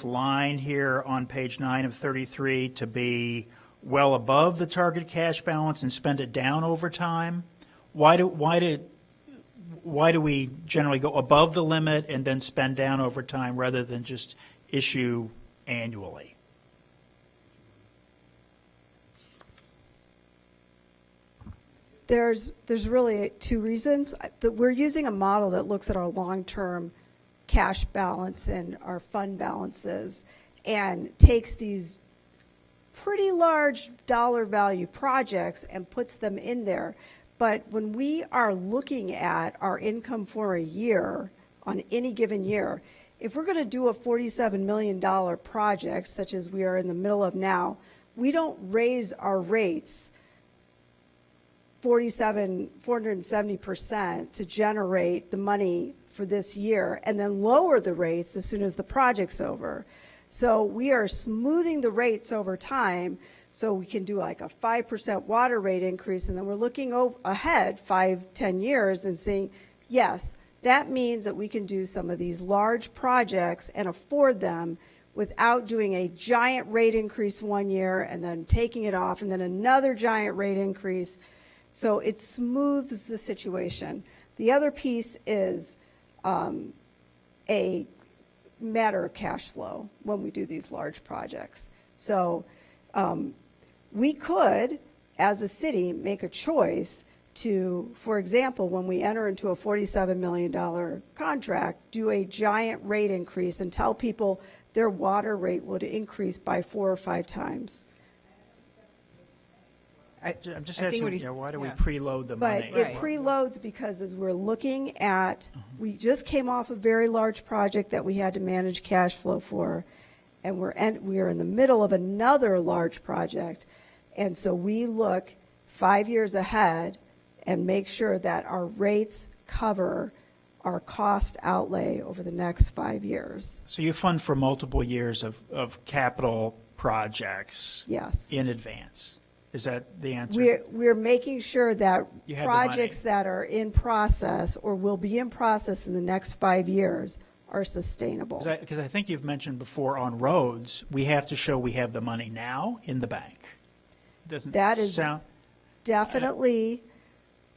line here on page 9 of 33 to be well above the target cash balance and spend it down over time? Why do we generally go above the limit and then spend down over time rather than just issue annually? There's really 2 reasons. We're using a model that looks at our long-term cash balance and our fund balances and takes these pretty large dollar value projects and puts them in there. But when we are looking at our income for a year, on any given year, if we're going to do a $47 million project, such as we are in the middle of now, we don't raise our rates 470% to generate the money for this year and then lower the rates as soon as the project's over. So we are smoothing the rates over time so we can do like a 5% water rate increase, and then we're looking ahead 5-10 years and saying, yes, that means that we can do some of these large projects and afford them without doing a giant rate increase one year and then taking it off and then another giant rate increase. So it smooths the situation. The other piece is a matter of cash flow when we do these large projects. So we could, as a city, make a choice to, for example, when we enter into a $47 million contract, do a giant rate increase and tell people their water rate would increase by 4 or 5 times. I'm just I think asking, what he's- why do we yeah. preload the But money? it preloads because as we're looking at, we just came off a very large project that we had to manage cash flow for, and we are in the middle of another large project. And so we look 5 years ahead and make sure that our rates cover our cost outlay over the next 5 years. So you fund for multiple years of capital projects Yes. in advance. Is that the answer? We're making sure that You have the money. projects that are in process or will be in process in the next 5 years are sustainable. Because I think you've mentioned before on roads, we have to show we have the money now in the bank. Doesn't That is sound, definitely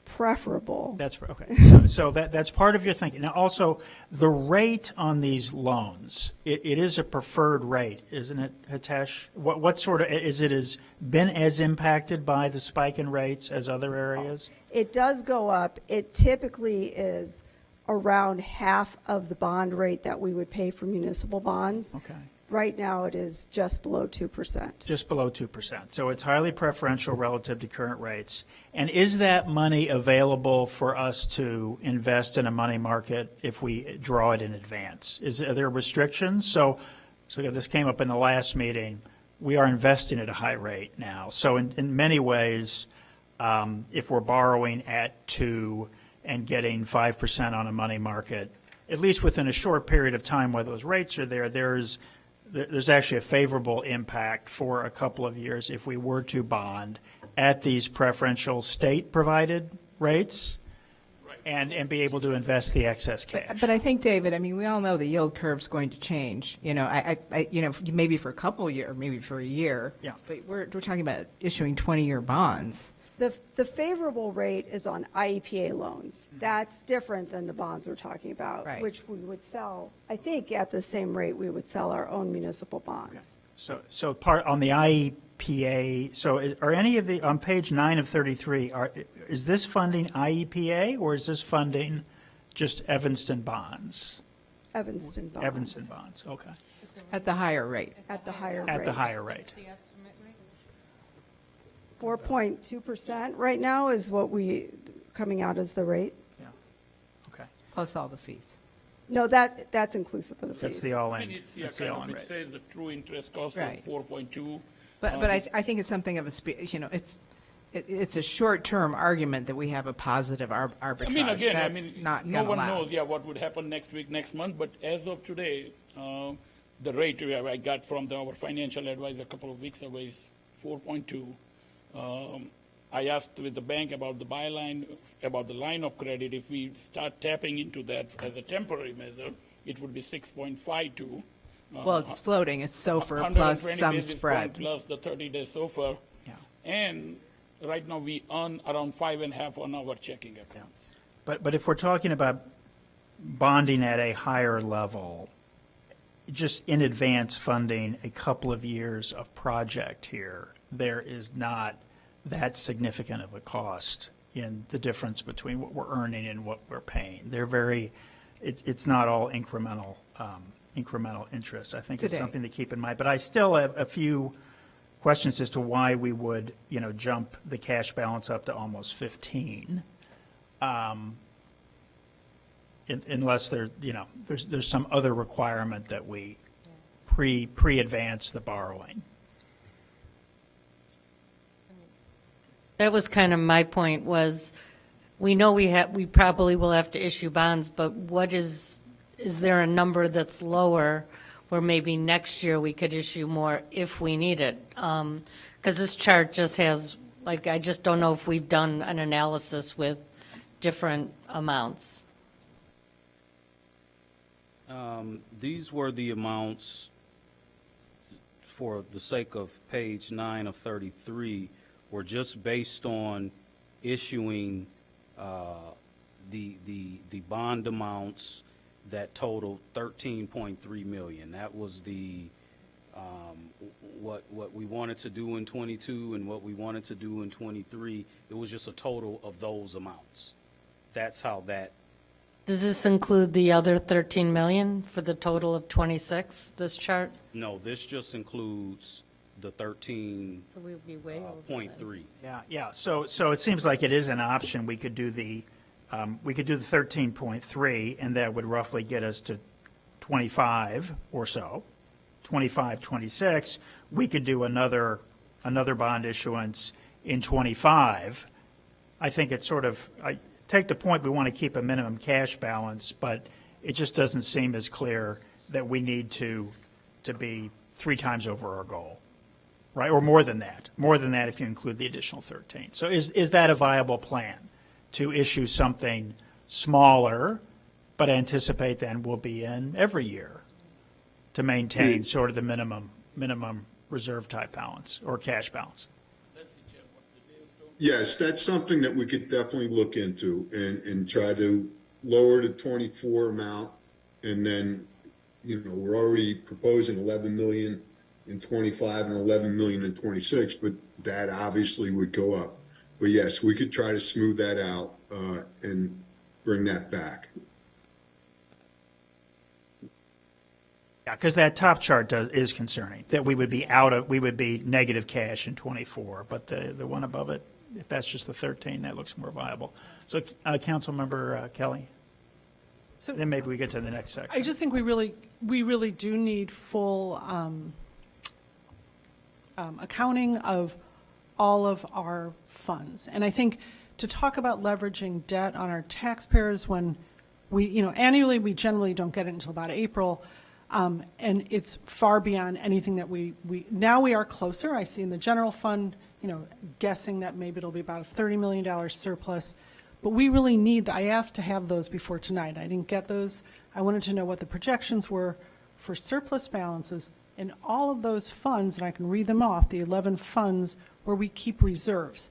preferable. That's, okay. So that's part of your thinking. Now, also, the rate on these loans, it is a preferred rate, isn't it, Hitesh? What sort of, is it been as impacted by the spike in rates as other areas? It does go up. It typically is around half of the bond rate that we would pay for municipal bonds. Okay. Right now, it is just below 2%. Just below 2%. So it's highly preferential relative to current rates. And is that money available for us to invest in a money market if we draw it in advance? Are there restrictions? So this came up in the last meeting. We are investing at a high rate now. So in many ways, if we're borrowing at 2 and getting 5% on a money market, at least within a short period of time where those rates are there, there's actually a favorable impact for a couple of years if we were to bond at these preferential state-provided rates and be able to invest the excess cash. But I think, David, I mean, we all know the yield curve's going to change. You know, maybe for a couple of years, maybe for a year. Yeah. But we're talking about issuing 20-year bonds. The favorable rate is on IEPA loans. That's different than the bonds we're talking about, Right. which we would sell, I think, at the same rate we would sell our own municipal bonds. So part on the IEPA, are any of on page 9 of 33, is this funding IEPA or is this funding just Evanston bonds? Evanston bonds. Evanston bonds, okay. At the higher rate. At the higher rate. At the higher rate. 4.2% right now is what coming out as the rate. Yeah, okay. Plus all the fees. No, that's inclusive of the fees. That's the all-in. I mean, it's, That's the kind of, all-in it rate. says the true interest cost Right. of 4.2. But I think it's something of it's a short-term argument that we have a positive arbitrage. I mean, again, That's not no gonna one last. knows, what would happen next week, next month, but as of today, the rate I got from our financial advisor a couple of weeks ago is 4.2. I asked with the bank about the byline, about the line of credit. If we start tapping into that as a temporary measure, it would be 6.52. Well, it's floating. It's SOFR 120 plus some basis point spread. plus the 30-day SOFR. Yeah. And right now, we earn around 5.5 on our checking accounts. But if we're talking about bonding at a higher level, just in advance funding a couple of years of project here, there is not that significant of a cost in the difference between what we're earning and what we're paying. It's not all incremental interest. I think it's Today. something to keep in mind. But I still have a few questions as to why we would, jump the cash balance up to almost 15. Unless there's some other requirement that we pre-advance the borrowing. That was kind of my point, was we know we probably will have to issue bonds, but is there a number that's lower where maybe next year we could issue more if we need it? Because this chart just has, I just don't know if we've done an analysis with different amounts. These were the amounts, for the sake of page 9 of 33, were just based on issuing the bond amounts that totaled 13.3 million. That was the what we wanted to do in 22 and what we wanted to do in 23. It was just a total of those amounts. That's how that. Does this include the other 13 million for the total of 26, this chart? No, this just includes the 13.3. So we would be way over that. Yeah. So it seems like it is an option. We could do the 13.3, and that would roughly get us to 25 or so, 25, 26. We could do another bond issuance in 25. I think it's I take the point we want to keep a minimum cash balance, but it just doesn't seem as clear that we need to be 3 times over our goal. Right, or more than that if you include the additional 13. So is that a viable plan, to issue something smaller, but anticipate then we'll be in every year to maintain sort of the minimum reserve type balance or cash balance? That's the chair, what the Dale told Yes, that's something that we could definitely look into and try to lower the 24 amount. And then, we're already proposing 11 million in 25 and 11 million in 26, but that obviously would go up. But yes, we could try to smooth that out and bring that back. Yeah, because that top chart is concerning, that we would be negative cash in '24, but the one above it, if that's just the 13, that looks more viable. So, Councilmember Kelly? So Then maybe we get to the next section. I just think we really do need full accounting of all of our funds. And I think to talk about leveraging debt on our taxpayers when annually, we generally don't get it until about April. And it's far beyond anything that now we are closer. I see in the general fund, guessing that maybe it'll be about a $30 million surplus. But we really need, I asked to have those before tonight. I didn't get those. I wanted to know what the projections were for surplus balances in all of those funds, and I can read them off, the 11 funds where we keep reserves.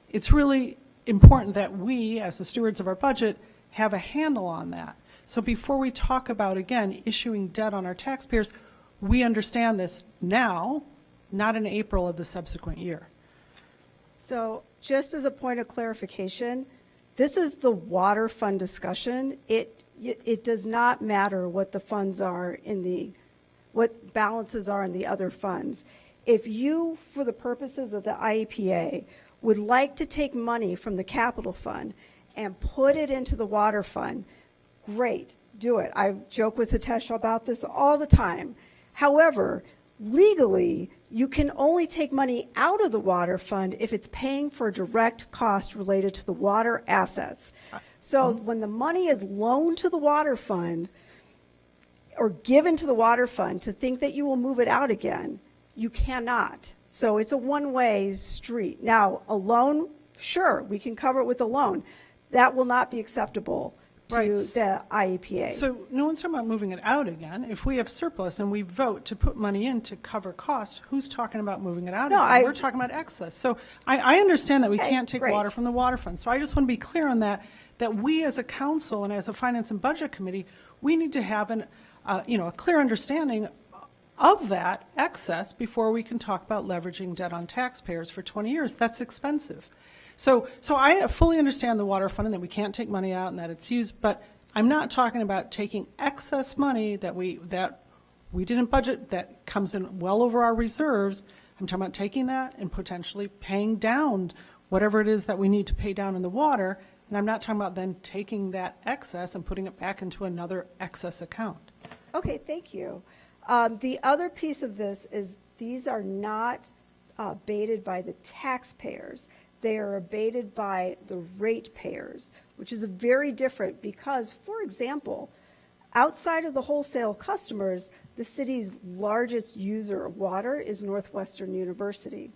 It's really important that we, as the stewards of our budget, have a handle on that. So before we talk about, again, issuing debt on our taxpayers, we understand this now, not in April of the subsequent year. So just as a point of clarification, this is the water fund discussion. It does not matter what the funds are what balances are in the other funds. If you, for the purposes of the IEPA, would like to take money from the capital fund and put it into the water fund, great, do it. I joke with Hitesh about this all the time. However, legally, you can only take money out of the water fund if it's paying for a direct cost related to the water assets. So when the money is loaned to the water fund or given to the water fund, to think that you will move it out again, you cannot. So it's a one-way street. Now, a loan, sure, we can cover it with a loan. That will not be acceptable to the IEPA. So no one's talking about moving it out again. If we have surplus and we vote to put money in to cover costs, who's talking about moving it out again? We're talking about excess. So I understand that we can't take water from the water fund. So I just want to be clear on that we as a council and as a finance and budget committee, we need to have a clear understanding of that excess before we can talk about leveraging debt on taxpayers for 20 years. That's expensive. So I fully understand the water fund and that we can't take money out and that it's used, but I'm not talking about taking excess money that we didn't budget that comes in well over our reserves. I'm talking about taking that and potentially paying down whatever it is that we need to pay down in the water. And I'm not talking about then taking that excess and putting it back into another excess account. Okay, thank you. The other piece of this is these are not abated by the taxpayers. They are abated by the ratepayers, which is very different because, for example, outside of the wholesale customers, the city's largest user of water is Northwestern University,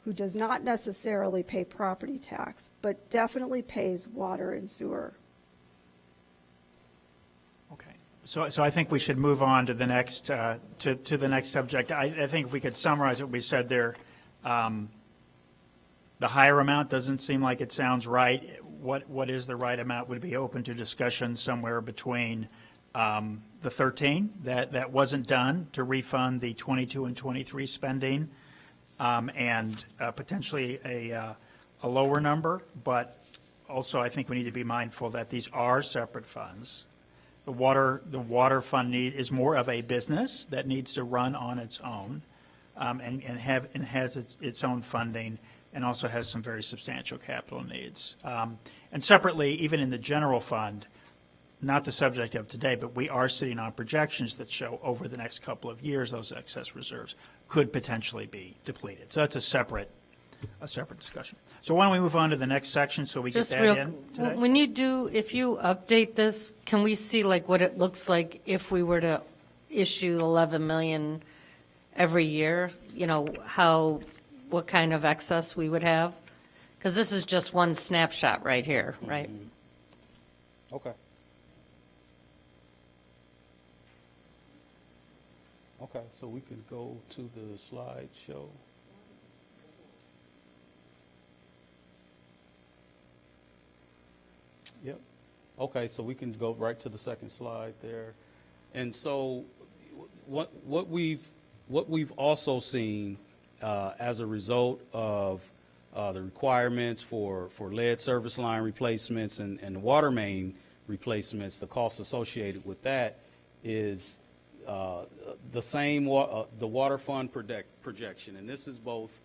who does not necessarily pay property tax, but definitely pays water and sewer. Okay. So I think we should move on to the next, to the next subject. I think if we could summarize what we said there, the higher amount doesn't seem like it sounds right. What is the right amount would be open to discussion somewhere between the 13 that wasn't done to refund the 22 and 23 spending, and potentially a lower number. But also, I think we need to be mindful that these are separate funds. The water fund is more of a business that needs to run on its own, and has its own funding, and also has some very substantial capital needs. And separately, even in the general fund, not the subject of today, but we are sitting on projections that show over the next couple of years those excess reserves could potentially be depleted. So that's a separate discussion. So why don't we move on to the next section so we get Just that real, in today? when if you update this, can we see like what it looks like if we were to issue 11 million every year? What kind of excess we would have? Because this is just one snapshot right here, right? Okay. Okay, so we could go to the slideshow. Yep. Okay, so we can go right to the second slide there. And so what we've also seen as a result of the requirements for lead service line replacements and the water main replacements, the costs associated with that is the same, the water fund projection. And this is both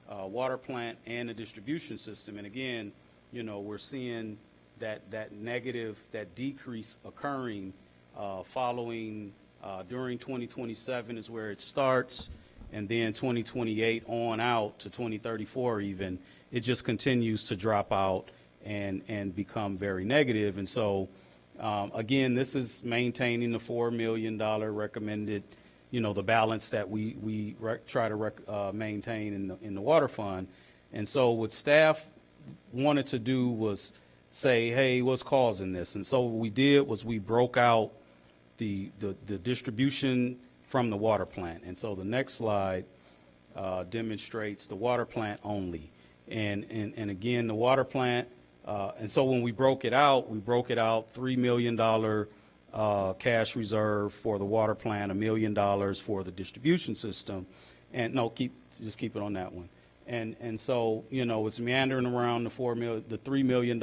water plant and the distribution system. And again, you know, we're seeing that negative, that decrease occurring following during 2027 is where it starts, and then 2028 on out to 2034 even, it just continues to drop out and become very negative. And so, again, this is maintaining the $4 million recommended, you know, the balance that we try to maintain in the water fund. And so what staff wanted to do was say, hey, what's causing this? And so what we did was we broke out the distribution from the water plant. And so the next slide demonstrates the water plant only. And again, the water plant, and so when we broke it out $3 million cash reserve for the water plant, $1 million for the distribution system. And no, just keep it on that one. And so, you know, it's meandering around the $3 million.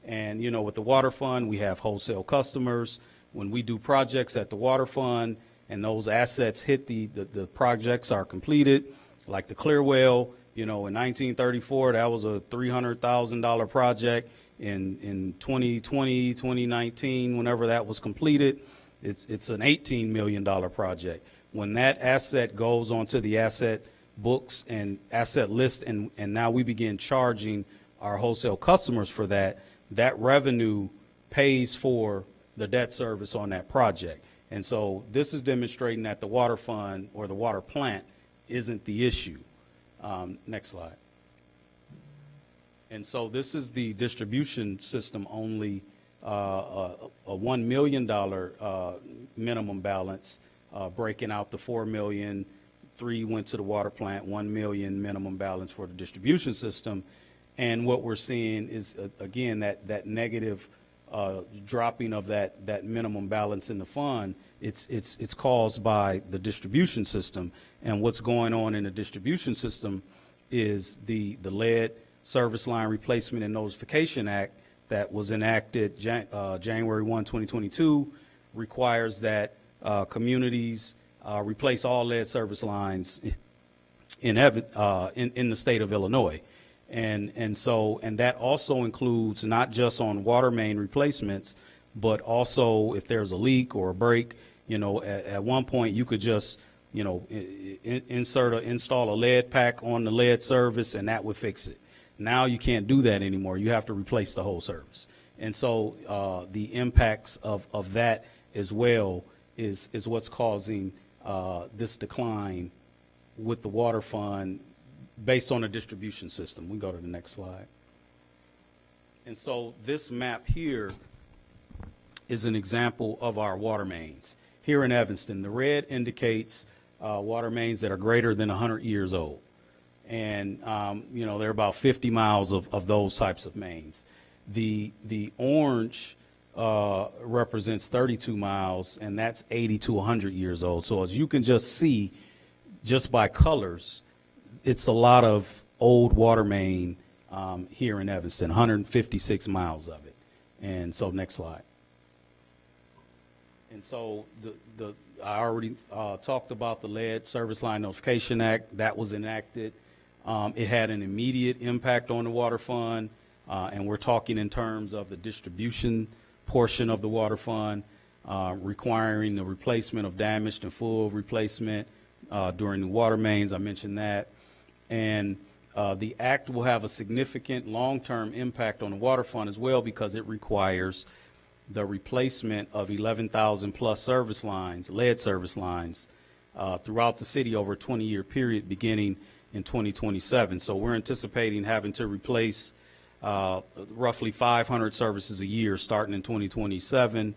And, you know, with the water fund, we have wholesale customers. When we do projects at the water fund and those assets hit the projects are completed, like the Clearwell, you know, in 1934, that was a $300,000 project. In 2020, 2019, whenever that was completed, it's an $18 million project. When that asset goes onto the asset books and asset list, and now we begin charging our wholesale customers for that revenue pays for the debt service on that project. And so this is demonstrating that the water fund or the water plant isn't the issue. Next slide. And so this is the distribution system only, a $1 million minimum balance, breaking out the $4 million. 3 went to the water plant, 1 million minimum balance for the distribution system. And what we're seeing is, again, that negative dropping of that minimum balance in the fund. It's caused by the distribution system. And what's going on in the distribution system is the lead Service Line Replacement and Notification Act that was enacted January 1, 2022, requires that communities replace all lead service lines in the state of Illinois. And that also includes not just on water main replacements, but also if there's a leak or a break. You know, at one point you could just, you know, install a lead pack on the lead service and that would fix it. Now you can't do that anymore. You have to replace the whole service. And so the impacts of that as well is what's causing this decline with the water fund based on the distribution system. We can go to the next slide. And so this map here is an example of our water mains. Here in Evanston, the red indicates water mains that are greater than 100 years old. And, you know, there are about 50 miles of those types of mains. The orange represents 32 miles, and that's 80 to 100 years old. So as you can just see, just by colors, it's a lot of old water main here in Evanston, 156 miles of it. And so next slide. And so I already talked about the Lead Service Line Notification Act. That was enacted. It had an immediate impact on the water fund, and we're talking in terms of the distribution portion of the water fund, requiring the replacement of damaged and full replacement during the water mains. I mentioned that. And the act will have a significant long-term impact on the water fund as well, because it requires the replacement of 11,000 plus service lines, lead service lines, throughout the city over a 20-year period beginning in 2027. So we're anticipating having to replace roughly 500 services a year starting in 2027.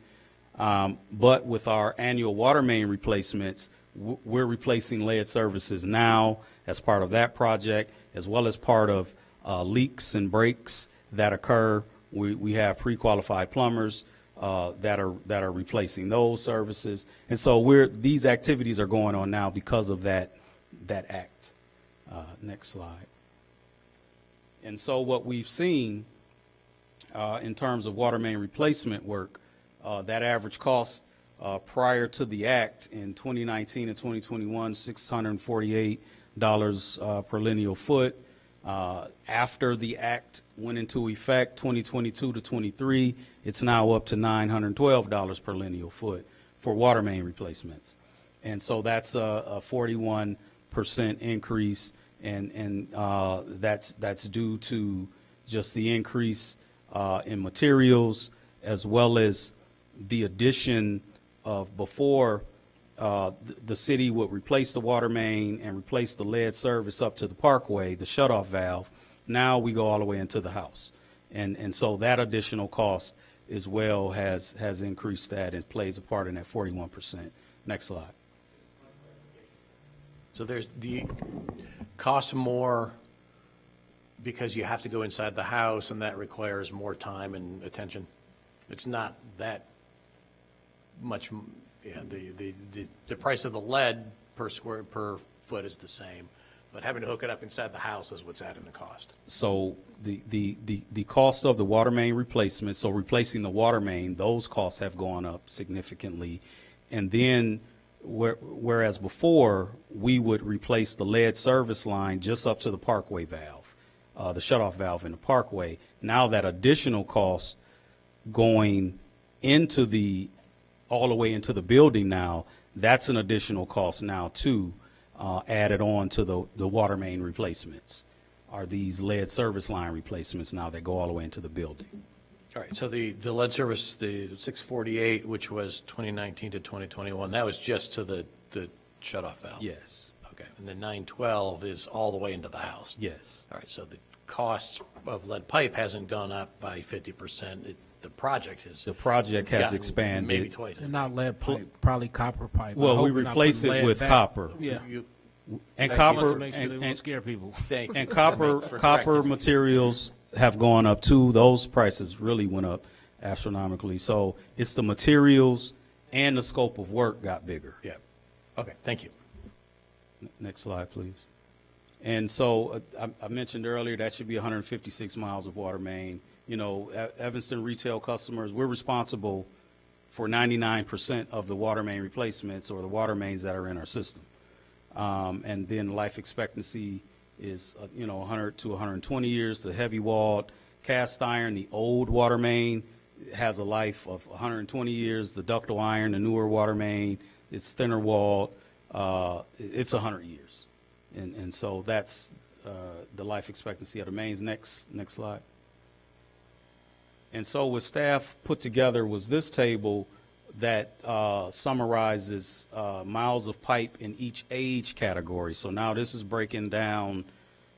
But with our annual water main replacements, we're replacing lead services now as part of that project, as well as part of leaks and breaks that occur We have pre-qualified plumbers that are replacing those services. And so these activities are going on now because of that act. Next slide. And so what we've seen in terms of water main replacement work, that average cost prior to the act in 2019 and 2021, $648 per lineal foot. After the act went into effect, 2022 to 23, it's now up to $912 per lineal foot for water main replacements. And so that's a 41% increase, and that's due to just the increase in materials, as well as the addition of before the city would replace the water main and replace the lead service up to the parkway, the shutoff valve. Now we go all the way into the house. And so that additional cost as well has increased that and plays a part in that 41%. Next slide. So there's the cost more because you have to go inside the house, and that requires more time and attention. It's not that much. Yeah, the price of the lead per foot is the same, but having to hook it up inside the house is what's adding the cost. So the cost of the water main replacement, so replacing the water main, those costs have gone up significantly. And then whereas before we would replace the lead service line just up to the parkway valve, the shutoff valve in the parkway, now that additional cost going into all the way into the building now, that's an additional cost now too, added on to the water main replacements, are these lead service line replacements now that go all the way into the building. All right, so the lead service, the 648, which was 2019 to 2021, that was just to the shutoff valve? Yes. Okay, and the 912 is all the way into the house? Yes. All right, so the cost of lead pipe hasn't gone up by 50%. The project has gotten expanded. Maybe twice. And not lead pipe, probably copper pipe. I Well, hope we we're not replace putting it lead with back. copper. Yeah. And Just copper to make sure they won't scare people. Thank you. and for copper correcting me. materials have gone up too. Those prices really went up astronomically. So it's the materials and the scope of work got bigger. Yeah. Okay, thank you. Next slide, please. And so I mentioned earlier that should be 156 miles of water main. You know, Evanston retail customers, we're responsible for 99% of the water main replacements or the water mains that are in our system. And then life expectancy is, 100 to 120 years. The heavy walled cast iron, the old water main, has a life of 120 years. The ductile iron, the newer water main, it's thinner walled. It's 100 years. And so that's the life expectancy of the mains. Next slide. And so what staff put together was this table that summarizes miles of pipe in each age category. So now this is breaking down,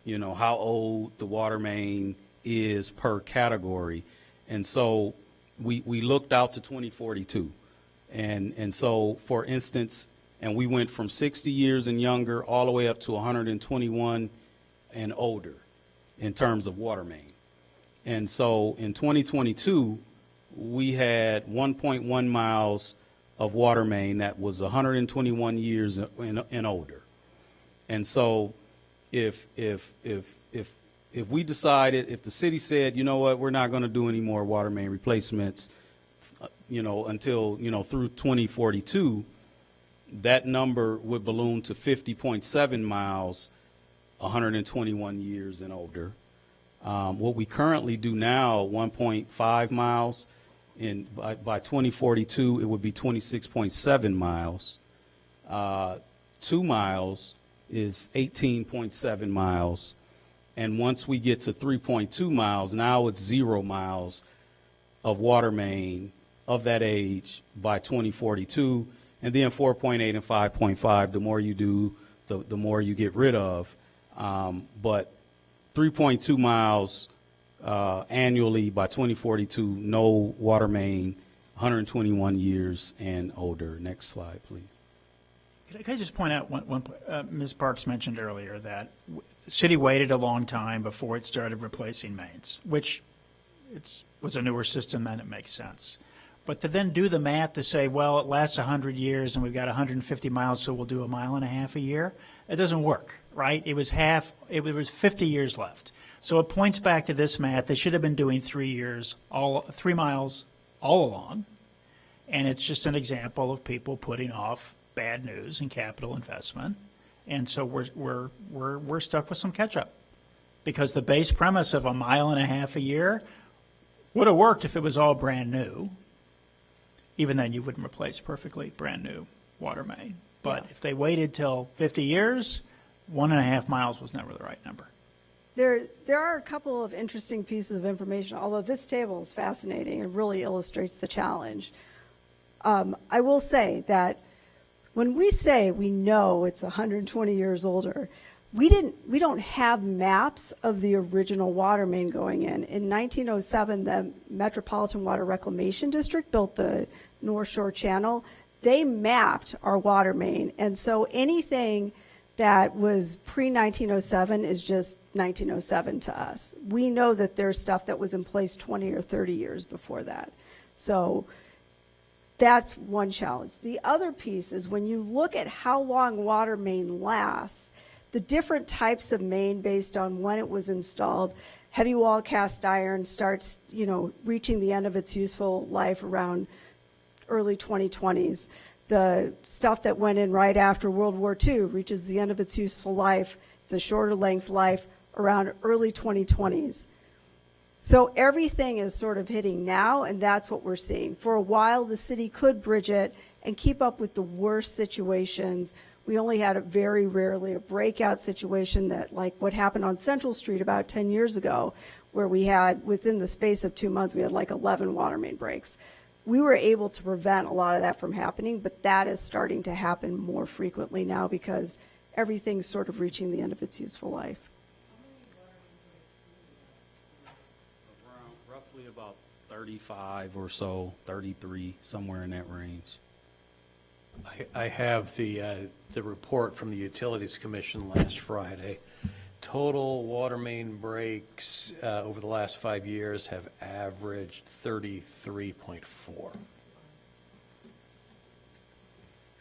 how old the water main is per category. And so we looked out to 2042. And so, for instance, and we went from 60 years and younger all the way up to 121 and older in terms of water main. And so in 2022, we had 1.1 miles of water main that was 121 years and older. And so if we decided, if the city said, you know what, we're not going to do any more water main replacements, until, through 2042, that number would balloon to 50.7 miles, 121 years and older. What we currently do now, 1.5 miles, and by 2042, it would be 26.7 miles. 2 miles is 18.7 miles. And once we get to 3.2 miles, now it's 0 miles of water main of that age by 2042. And then 4.8 and 5.5, the more you do, the more you get rid of. But 3.2 miles annually by 2042, no water main, 121 years and older. Next slide, please. Can I just point out one point? Ms. Parks mentioned earlier that the city waited a long time before it started replacing mains, which was a newer system, then it makes sense. But to then do the math to say, well, it lasts 100 years and we've got 150 miles, so we'll do 1.5 miles a year, it doesn't work, right? It was 50 years left. So it points back to this math. They should have been doing 3 miles all along. And it's just an example of people putting off bad news and capital investment. And so we're stuck with some catch up, because the base premise of 1.5 miles a year would have worked if it was all brand new. Even then, you wouldn't replace perfectly brand new water main. But if they waited till 50 years, 1.5 miles was never the right number. There are a couple of interesting pieces of information, although this table is fascinating and really illustrates the challenge. I will say that when we say we know it's 120 years older, we don't have maps of the original water main going in. In 1907, the Metropolitan Water Reclamation District built the North Shore Channel. They mapped our water main, and so anything that was pre-1907 is just 1907 to us. We know that there's stuff that was in place 20 or 30 years before that. So that's one challenge. The other piece is when you look at how long water main lasts, the different types of main based on when it was installed. Heavy wall cast iron starts, reaching the end of its useful life around early 2020s. The stuff that went in right after World War II reaches the end of its useful life. It's a shorter length life around early 2020s. So everything is sort of hitting now, and that's what we're seeing. For a while, the city could bridge it and keep up with the worst situations. We only had very rarely a breakout situation that, like what happened on Central Street about 10 years ago, where we had, within the space of 2 months, we had like 11 water main breaks. We were able to prevent a lot of that from happening, but that is starting to happen more frequently now because everything's sort of reaching the end of its useful life. Roughly about 35 or so, 33, somewhere in that range. I have the report from the Utilities Commission last Friday. Total water main breaks over the last 5 years have averaged 33.4.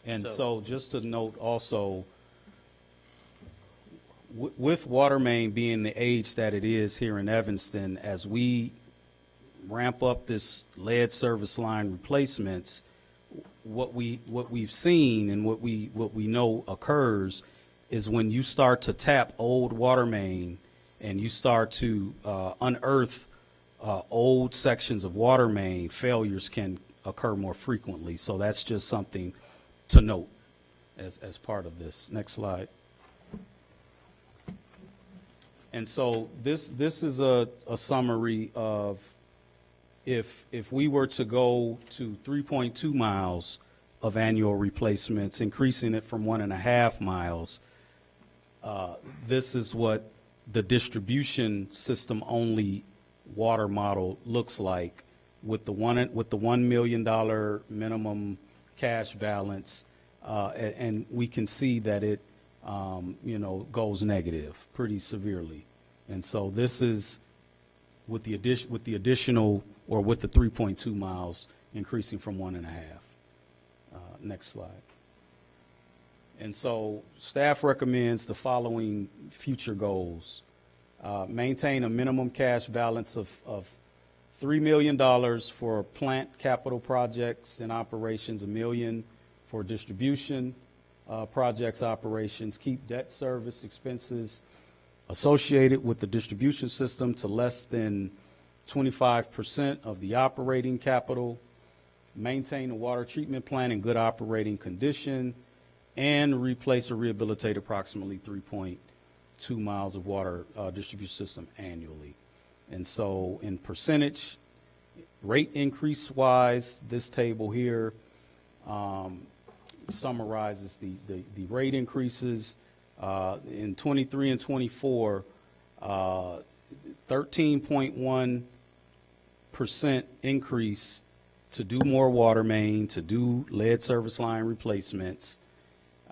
And so just to note also, with water main being the age that it is here in Evanston, as we ramp up this lead service line replacements, what we've seen and what we know occurs is when you start to tap old water main and you start to unearth old sections of water main, failures can occur more frequently. So that's just something to note as part of this. Next slide. And so this is a summary of if we were to go to 3.2 miles of annual replacements, increasing it from 1.5 miles, this is what the distribution system only water model looks like with the $1 million minimum cash balance, and we can see that it goes negative pretty severely. And so this is with the additional, or with the 3.2 miles increasing from 1.5. Next slide. And so staff recommends the following future goals. Maintain a minimum cash balance of $3 million for plant capital projects and operations, $1 million for distribution projects operations. Keep debt service expenses associated with the distribution system to less than 25% of the operating capital. Maintain the water treatment plant in good operating condition, and replace or rehabilitate approximately 3.2 miles of water distribution system annually. And so in percentage, rate increase wise, this table here summarizes the rate increases. In 23 and 24, 13.1% increase to do more water main, to do lead service line replacements.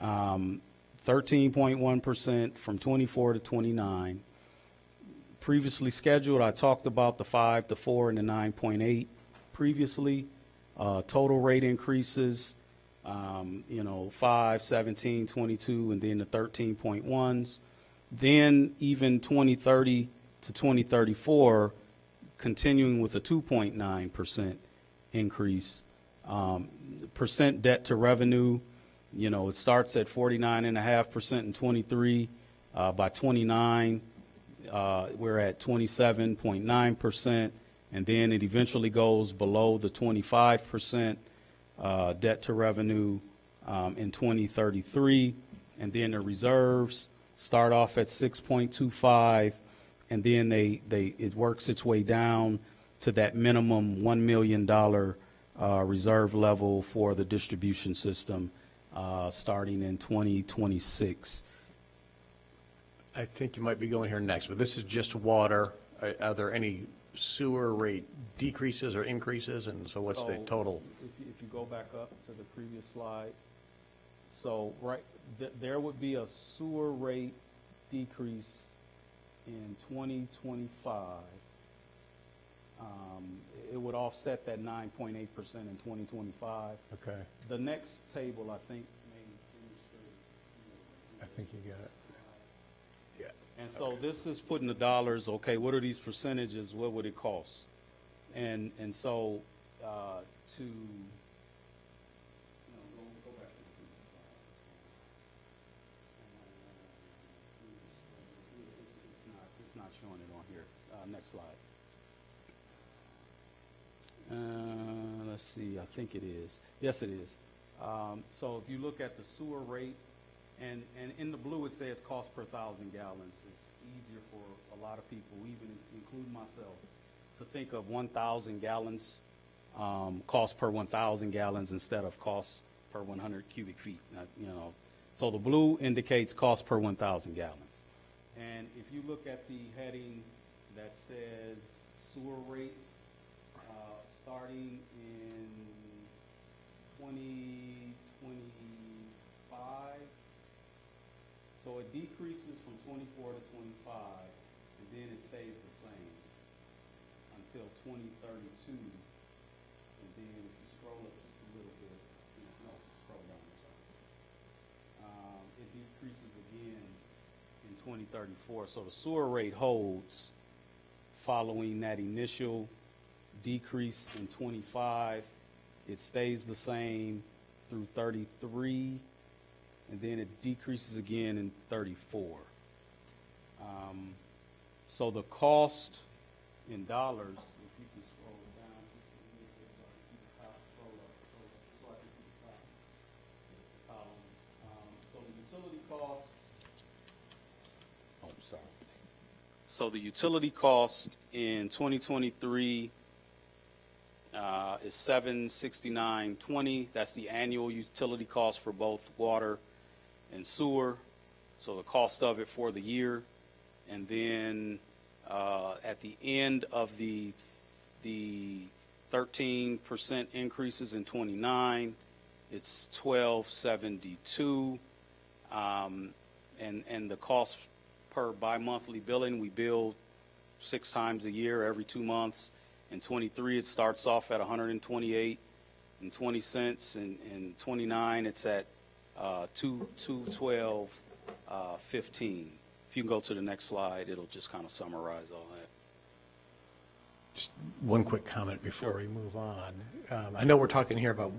13.1% from 24 to 29. previously scheduled, I talked about the 5, the 4, and the 9.8 previously. Total rate increases, 5, 17, 22, and then the 13.1s. Then even 2030 to 2034, continuing with a 2.9% increase. Percent debt to revenue, it starts at 49.5% in 23. By 29, we're at 27.9%, and then it eventually goes below the 25% debt to revenue in 2033, and then the reserves start off at 6.25, and then it works its way down to that minimum $1 million reserve level for the distribution system starting in 2026. I think you might be going here next, but this is just water. Are there any sewer rate decreases or increases? And so what's the total? If you go back up to the previous slide, so there would be a sewer rate decrease in 2025. It would offset that 9.8% in 2025. Okay, The next table, I think, may I think you got it. Yeah. And so this is putting the dollars, okay, what are these percentages, what would it cost? And so to, go back to the previous slide. It's not showing it on here. Next slide. Let's see, I think it is. Yes, it is. So if you look at the sewer rate, and in the blue it says cost per 1,000 gallons. It's easier for a lot of people, even including myself, to think of 1,000 gallons, cost per 1,000 gallons instead of cost per 100 cubic feet. So the blue indicates cost per 1,000 gallons. And if you look at the heading that says sewer rate, starting in 2025, so it decreases from 24 to 25, and then it stays the same until 2032. And then if you scroll up just a little bit, scroll down, it decreases again in 2034. So the sewer rate holds following that initial decrease in 25. It stays the same through 33, and then it decreases again in 34. So the cost in dollars, if you can scroll down just a little bit so I can see the top, scroll up so I can see the top columns. So the utility cost, I'm sorry. So the utility cost in 2023 is $769.20. That's the annual utility cost for both water and sewer. So the cost of it for the year, and then at the end of the 13% increases in 29, it's $1,272, and the cost per bi-monthly billing, we bill 6 times a year, every 2 months. In 23, it starts off at $128.20, and in 29, it's at $212.15. If you can go to the next slide, it'll just kind of summarize all that. Just one quick comment before we move on. I know we're talking here about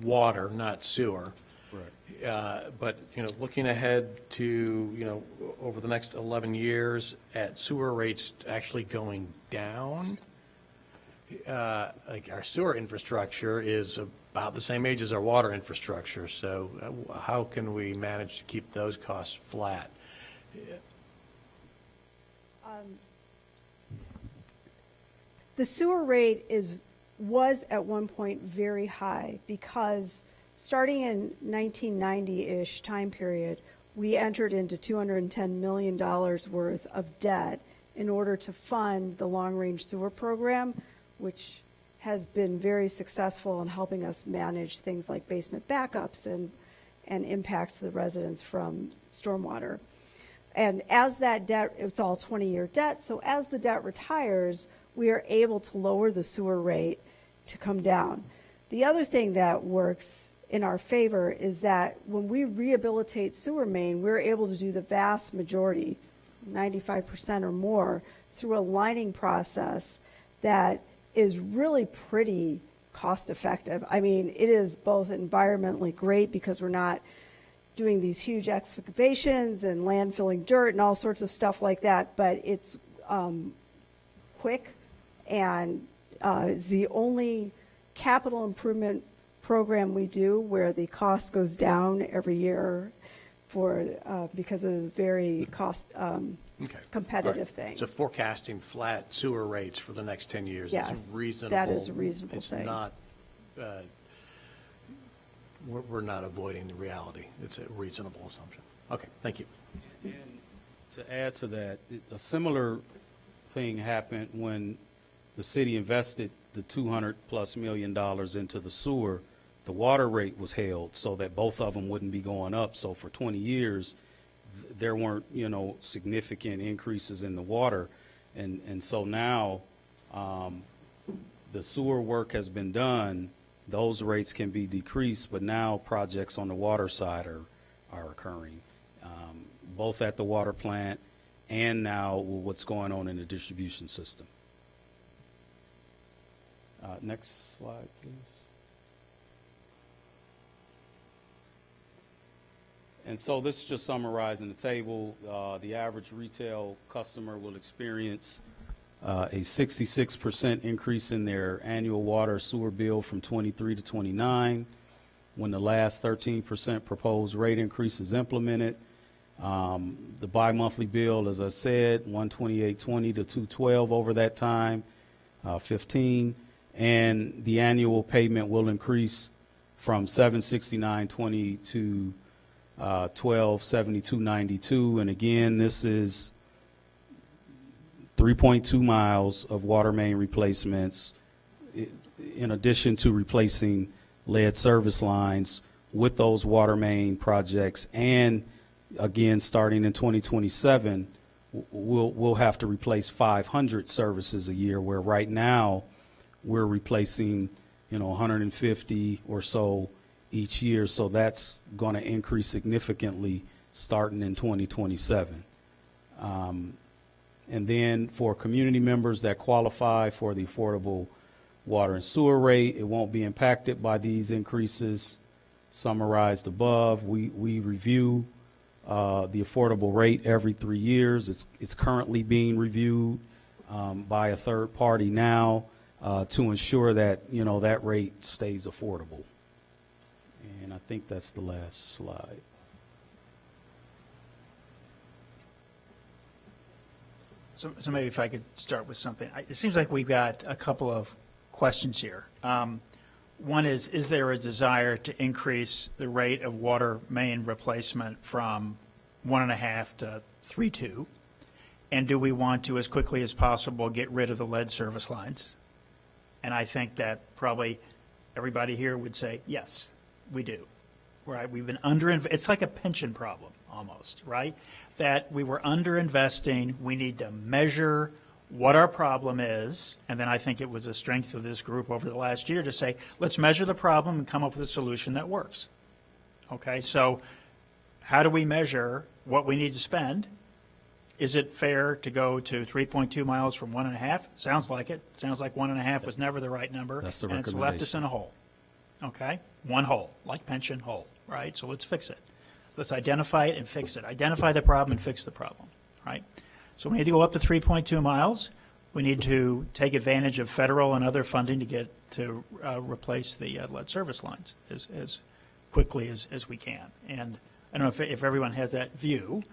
water, not sewer. Right. But, looking ahead to, over the next 11 years at sewer rates actually going down, like our sewer infrastructure is about the same age as our water infrastructure. So how can we manage to keep those costs flat? The sewer rate was at one point very high because starting in 1990-ish time period, we entered into $210 million worth of debt in order to fund the long-range sewer program, which has been very successful in helping us manage things like basement backups and impacts to the residents from stormwater. And as that debt, it's all 20-year debt, so as the debt retires, we are able to lower the sewer rate to come down. The other thing that works in our favor is that when we rehabilitate sewer main, we're able to do the vast majority, 95% or more, through a lining process that is really pretty cost effective. I mean, it is both environmentally great because we're not doing these huge excavations and landfilling dirt and all sorts of stuff like that, but it's quick, and it's the only capital improvement program we do where the cost goes down every year for because it is a very cost Okay. competitive All right. thing. So forecasting flat sewer rates for the next 10 years Yes, is reasonable. that is a reasonable thing. It's not, we're not avoiding the reality. It's a reasonable assumption. Okay, thank you. And to add to that, a similar thing happened when the city invested the $200+ million into the sewer. The water rate was held so that both of them wouldn't be going up. So for 20 years, there weren't, significant increases in the water. And so now the sewer work has been done. Those rates can be decreased, but now projects on the water side are occurring, both at the water plant and now what's going on in the distribution system. Next slide, please. And so this is just summarizing the table. The average retail customer will experience a 66% increase in their annual water sewer bill from 23 to 29 when the last 13% proposed rate increase is implemented. The bi-monthly bill, as I said, $128.20 to $212 over that time, 15, and the annual payment will increase from $769.20 to $1272.92, and again, this is 3.2 miles of water main replacements, in addition to replacing lead service lines with those water main projects. And again, starting in 2027, we'll have to replace 500 services a year, where right now we're replacing 150 or so each year. So that's going to increase significantly starting in 2027. And then for community members that qualify for the affordable water and sewer rate, it won't be impacted by these increases summarized above. We review the affordable rate every 3 years. It's currently being reviewed by a third party now to ensure that that rate stays affordable. And I think that's the last slide. So maybe if I could start with something. It seems like we've got a couple of questions here. One is there a desire to increase the rate of water main replacement from 1.5 to 3.2? And do we want to, as quickly as possible, get rid of the lead service lines? And I think that probably everybody here would say, yes, we do. Right? We've been it's like a pension problem almost, right? That we were underinvesting. We need to measure what our problem is. And then I think it was a strength of this group over the last year to say, let's measure the problem and come up with a solution that works. Okay, so how do we measure what we need to spend? Is it fair to go to 3.2 miles from 1.5? Sounds like it. Sounds like 1.5 was never the right number. That's the and it's left us in a hole. Okay? One hole, like pension hole, right? So let's fix it. Let's identify it and fix it. Identify the problem and fix the problem, right? So we need to go up to 3.2 miles. We need to take advantage of federal and other funding to get to replace the lead service lines as quickly as we can. And I don't know if everyone has that view,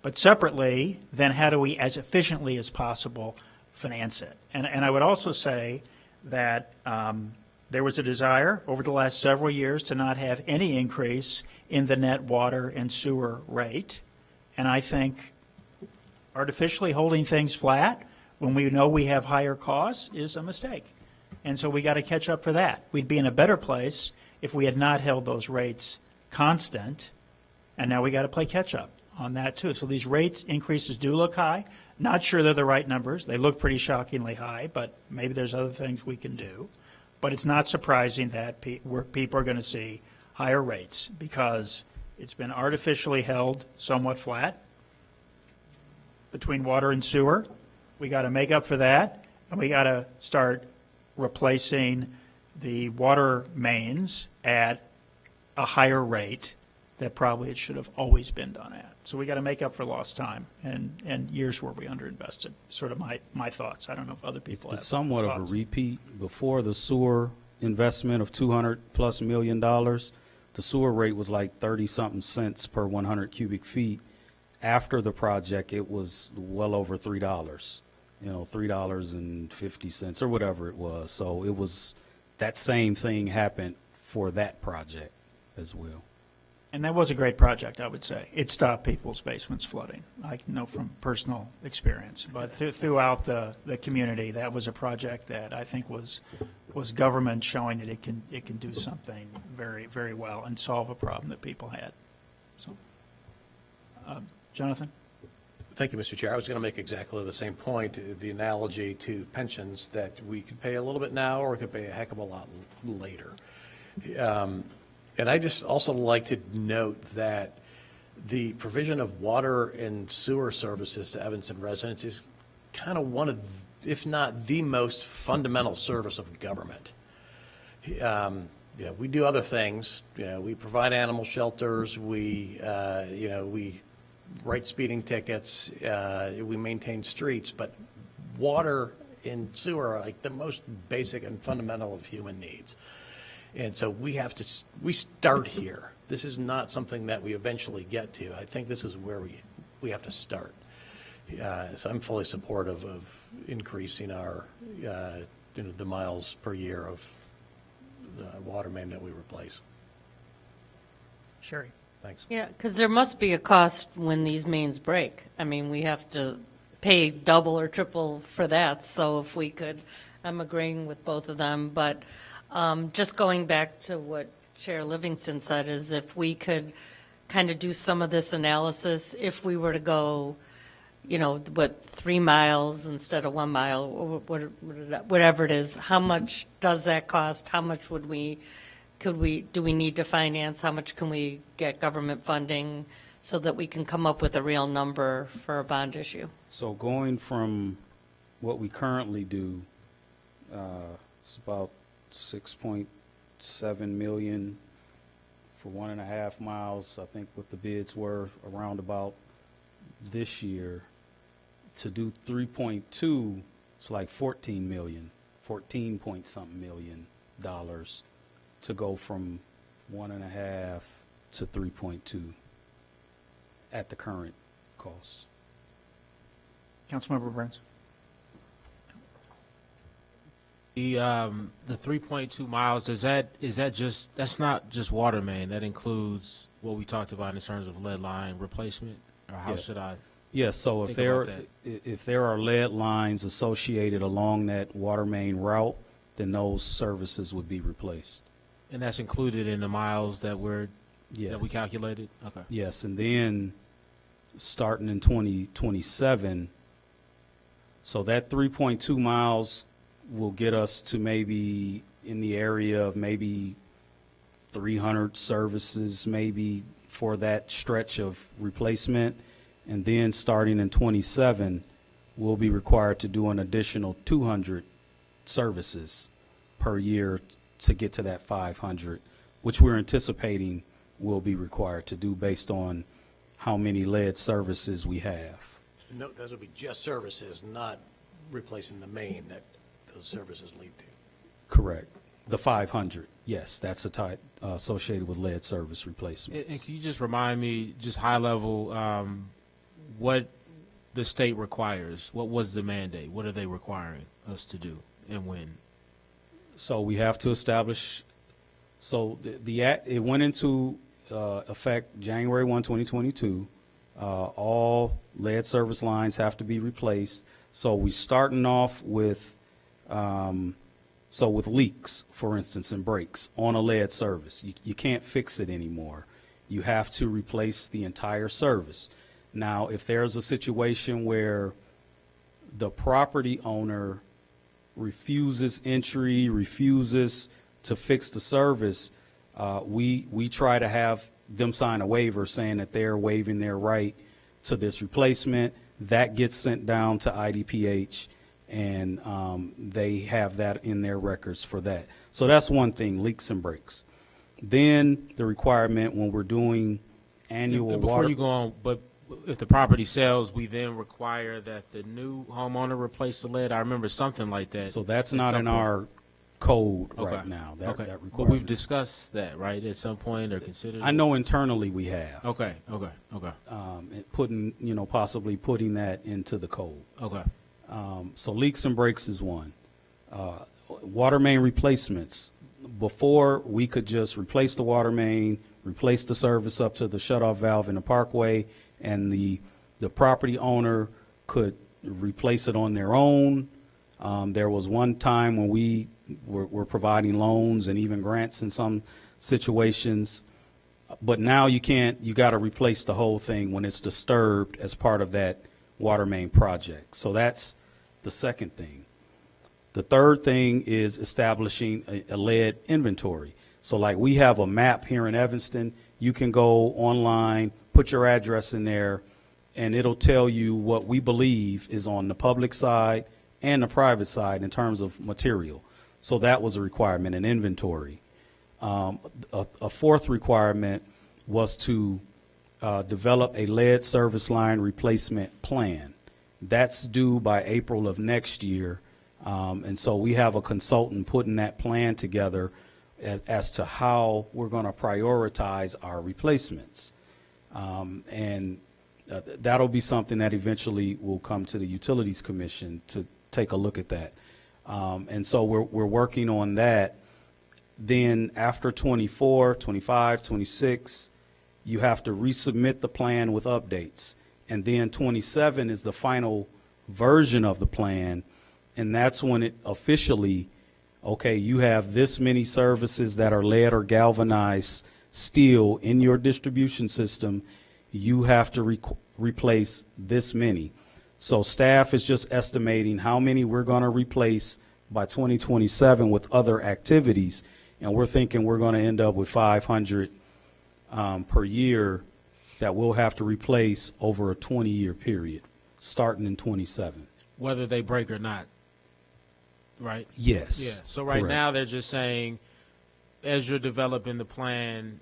but separately, then how do we, as efficiently as possible, finance it? And I would also say that there was a desire over the last several years to not have any increase in the net water and sewer rate. And I think artificially holding things flat when we know we have higher costs is a mistake. And so we got to catch up for that. We'd be in a better place if we had not held those rates constant, and now we got to play catch up on that too. So these rates increases do look high. Not sure they're the right numbers. They look pretty shockingly high, but maybe there's other things we can do. But it's not surprising that people are going to see higher rates because it's been artificially held somewhat flat between water and sewer. We got to make up for that, and we got to start replacing the water mains at a higher rate that probably it should have always been done at. So we got to make up for lost time and years where we underinvested. Sort of my thoughts. I don't know if other people have It's somewhat of thoughts. a repeat. Before the sewer investment of $200+ million, the sewer rate was like 30-something cents per 100 cubic feet. After the project, it was well over $3, $3.50 or whatever it was. So it was, that same thing happened for that project as well. And that was a great project, I would say. It stopped people's basements flooding. I know from personal experience. But throughout the community, that was a project that I think was government showing that it can do something very, very well and solve a problem that people had. So, Jonathan? Thank you, Mr. Chair. I was going to make exactly the same point, the analogy to pensions, that we could pay a little bit now or we could pay a heck of a lot later. And I just also like to note that the provision of water and sewer services to Evanston residents is kind of one of, if not the most fundamental service of government. We do other things. We provide animal shelters. We write speeding tickets. We maintain streets. But water and sewer are like the most basic and fundamental of human needs. And so we start here. This is not something that we eventually get to. I think this is where we have to start. So I'm fully supportive of increasing our, the miles per year of the water main that we replace. Sherry? Thanks. Yeah, because there must be a cost when these mains break. I mean, we have to pay double or triple for that. So if we could, I'm agreeing with both of them, but just going back to what Chair Livingston said, is if we could kind of do some of this analysis, if we were to go, 3 miles instead of 1 mile, or whatever it is, how much does that cost? How much do we need to finance? How much can we get government funding so that we can come up with a real number for a bond issue? So going from what we currently do, it's about 6.7 million for 1.5 miles. I think what the bids were around about this year. To do 3.2, it's like 14 point something million dollars to go from 1.5 to 3.2 at the current cost. Councilmember Burns? The 3.2 miles, that's not just water main, that includes what we talked about in terms of lead line replacement, or how should I? Yes, so if there are lead lines associated along that water main route, then those services would be replaced. And that's included in the miles that we Yes. calculated? Okay. Yes, and then starting in 2027, so that 3.2 miles will get us to maybe in the area of maybe 300 services maybe for that stretch of replacement. And then starting in 27, we'll be required to do an additional 200 services per year to get to that 500, which we're anticipating will be required to do based on how many lead services we have. No, those would be just services, not replacing the main that those services lead to. Correct. The 500, yes, that's a type associated with lead service replacement. And can you just remind me, just high level, what the state requires? What was the mandate? What are they requiring us to do, and when? So we have to establish, so the act, it went into effect January 1, 2022. All lead service lines have to be replaced. So we starting off with, with leaks, for instance, and breaks on a lead service. You can't fix it anymore. You have to replace the entire service. Now, if there's a situation where the property owner refuses entry, refuses to fix the service, we try to have them sign a waiver saying that they're waiving their right to this replacement. That gets sent down to IDPH, and they have that in their records for that. So that's one thing, leaks and breaks. Then the requirement when we're doing annual And before water. you go on, but if the property sells, we then require that the new homeowner replace the lead. I remember something like that. So that's at not some in point. our code Okay. right now. That Okay. But we've requirement. discussed that, right, at some point or considered? I know internally we have. Okay. Possibly putting that into the code. Okay. So leaks and breaks is one. Water main replacements. Before, we could just replace the water main, replace the service up to the shutoff valve in the parkway, and the property owner could replace it on their own. There was one time when we were providing loans and even grants in some situations. But now you can't, you got to replace the whole thing when it's disturbed as part of that water main project. So that's the second thing. The third thing is establishing a lead inventory. So like we have a map here in Evanston. You can go online, put your address in there, and it'll tell you what we believe is on the public side and the private side in terms of material. So that was a requirement, an inventory. A fourth requirement was to develop a lead service line replacement plan. That's due by April of next year. And so we have a consultant putting that plan together as to how we're going to prioritize our replacements. That'll be something that eventually will come to the Utilities Commission to take a look at that. And so we're working on that. Then after 24, 25, 26, you have to resubmit the plan with updates. And then 27 is the final version of the plan. And that's when it officially, okay, you have this many services that are lead or galvanized steel in your distribution system. You have to replace this many. So staff is just estimating how many we're going to replace by 2027 with other activities. And we're thinking we're going to end up with 500 per year that we'll have to replace over a 20-year period, starting in 27. Whether they break or not, right? Yes. Yeah. So right correct. now they're just saying, as you're developing the plan,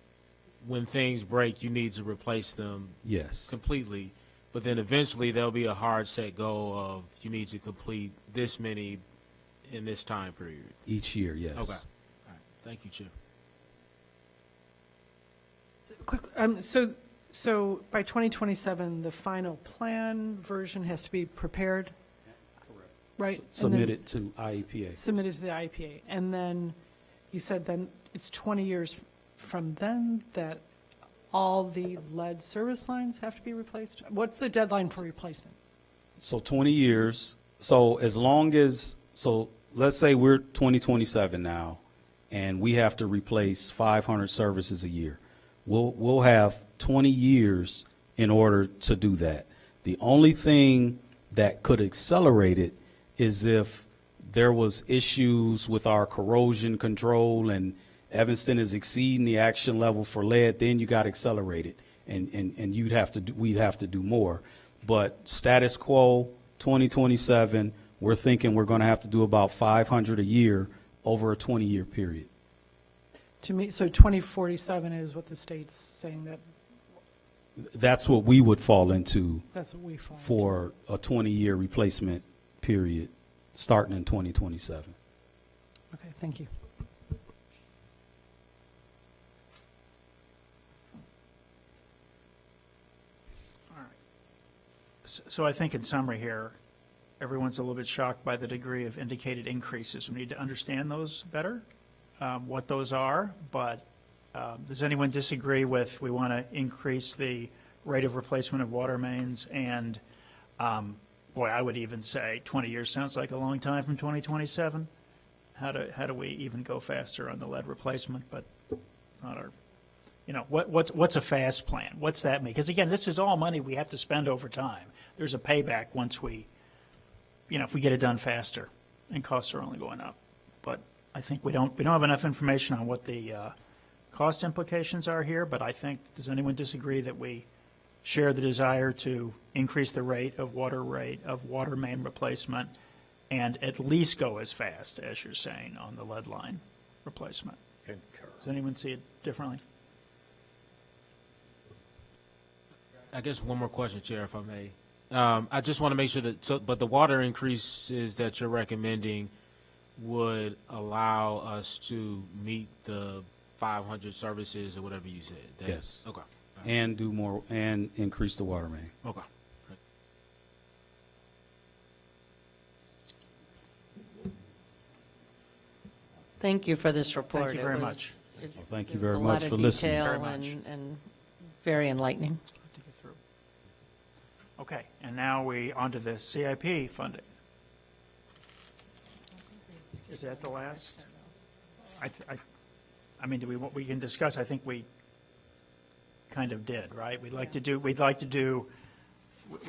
when things break, you need to replace them Yes. completely. But then eventually there'll be a hard set goal of you need to complete this many in this time period. Each year, yes. Okay. All right. Thank you, Chair. Quick, so by 2027, the final plan version has to be prepared, right? And then Submitted to IEPA. Submitted to the IPA. And then you said then it's 20 years from then that all the lead service lines have to be replaced? What's the deadline for replacement? So 20 years. So as long as, so let's say we're 2027 now, and we have to replace 500 services a year. We'll have 20 years in order to do that. The only thing that could accelerate it is if there was issues with our corrosion control and Evanston is exceeding the action level for lead, then you got to accelerate it, and we'd have to do more. But status quo, 2027, we're thinking we're going to have to do about 500 a year over a 20-year period. To me, so 2047 is what the state's saying that, That's what we would fall into that's what we fall into. for a 20-year replacement period, starting in 2027. Okay, thank you. So I think in summary here, everyone's a little bit shocked by the degree of indicated increases. We need to understand those better, what those are, but does anyone disagree with we want to increase the rate of replacement of water mains? And boy, I would even say 20 years sounds like a long time from 2027. How do we even go faster on the lead replacement, but not our You know, what's a fast plan? What's that mean? Because again, this is all money we have to spend over time. There's a payback once we, you know, if we get it done faster, and costs are only going up. But I think we don't have enough information on what the cost implications are here, but I think, does anyone disagree that we share the desire to increase the rate of water main replacement and at least go as fast as you're saying on the lead line replacement? Concur. Does anyone see it differently? I guess one more question, Chair, if I may. I just want to make sure that, but the water increases that you're recommending would allow us to meet the 500 services or whatever you said? Yes. Okay. And do more, and increase the water main. Okay. Thank you for this report. Thank you very much. Well, thank you There was very a lot much of for listening. detail Very much. and very enlightening. To get through. Okay, and now we onto the CIP funding. Is that the last? I mean, we can discuss, I think we kind of did, right? We'd like to do, we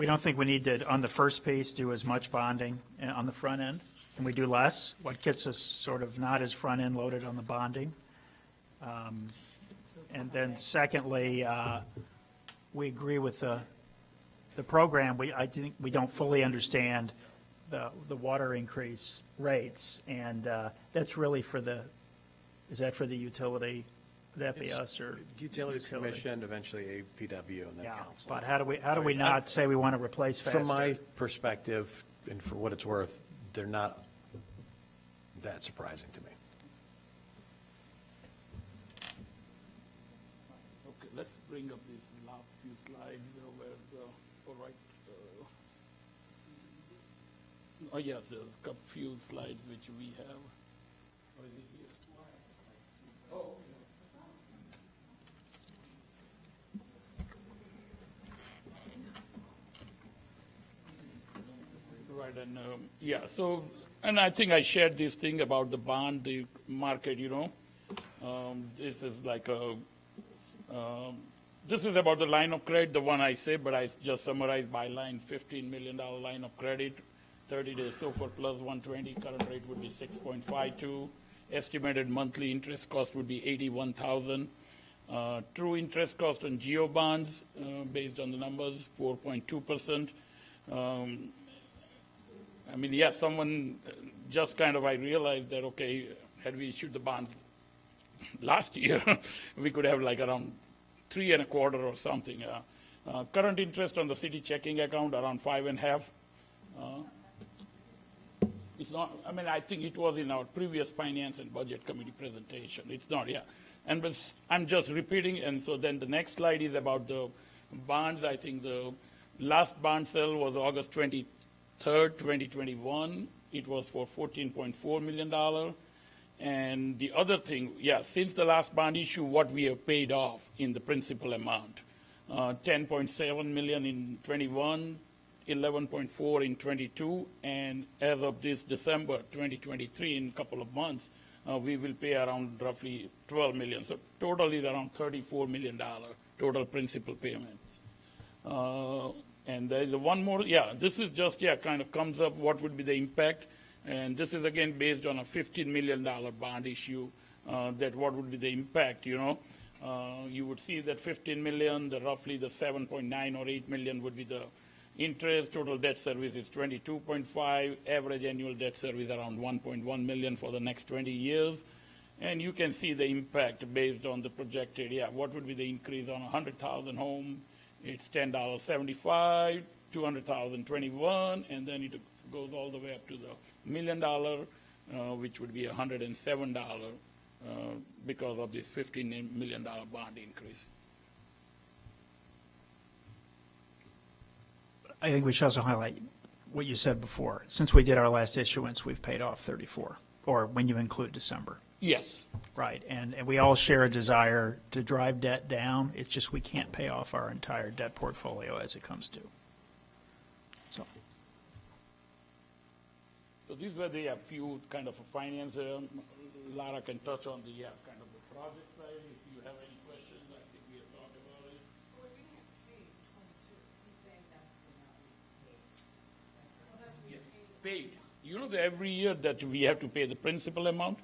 don't think we need to, on the first piece, do as much bonding on the front end. Can we do less? What gets us sort of not as front-end loaded on the bonding? And then secondly, we agree with the program. I think we don't fully understand the water increase rates, and that's really is that for the utility? Would that be us or? Utilities Commission, eventually APW, and then Yeah, council. but how do we not say we want to replace faster? From my perspective, and for what it's worth, they're not that surprising to me. Okay, let's bring up these last few slides where all right. Oh, yes, there's a couple few slides which we have. Or is it here? Oh. Right, and yeah, so, and I think I shared this thing about the bond, the market, you know. This is like this is about the line of credit, the one I say, but I just summarized by line, $15 million line of credit, 30 days SOFR plus 120, current rate would be 6.52. Estimated monthly interest cost would be 81,000. True interest cost on geo bonds, based on the numbers, 4.2%. I mean, yeah, someone just kind of, I realized that, okay, had we issued the bond last year, we could have like around 3.25 or something. Current interest on the city checking account around 5.5. It's not, I mean, I think it was in our previous Finance and Budget Committee presentation. It's not, yeah. And I'm just repeating, and so then the next slide is about the bonds. I think the last bond sale was August 23rd, 2021. It was for $14.4 million. And the other thing, yeah, since the last bond issue, what we have paid off in the principal amount, 10.7 million in 21, 11.4 in 22, and as of this December 2023, in a couple of months, we will pay around roughly 12 million. So total is around $34 million total principal payments. And there is one more, yeah, this is just, yeah, kind of comes up what would be the impact. And this is again based on a $15 million bond issue, that what would be the impact, you know. You would see that 15 million, roughly the 7.9 or 8 million would be the interest. Total debt service is 22.5, average annual debt service around 1.1 million for the next 20 years. And you can see the impact based on the projected, yeah, what would be the increase on a 100,000 home? It's $10.75, 200,000, 21, and then it goes all the way up to the $1 million, which would be $107 because of this $15 million bond increase. I think we should also highlight what you said before. Since we did our last issuance, we've paid off 34, or when you include December. Yes. Right, and we all share a desire to drive debt down. It's just we can't pay off our entire debt portfolio as it comes due. So these were the few kind of finance. Lara can touch on the kind of the project side. If you have any questions, I think paid. You know that every year that we have to pay the principal amount?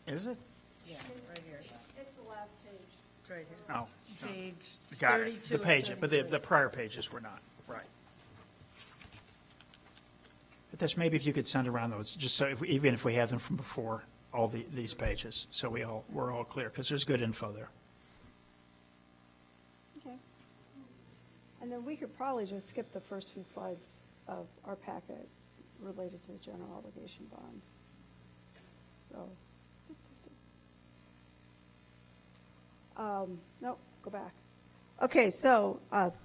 Is it? It's the last page. Oh, Page got 32 it. The and page, but 33. the prior pages were not, right. But that's maybe if you could send around those, just so, even if we have them from before, all these pages, so we're all clear, because there's good info there. Okay. And then we could probably just skip the first few slides of our packet related to the general obligation bonds. So, nope, go back. Okay, so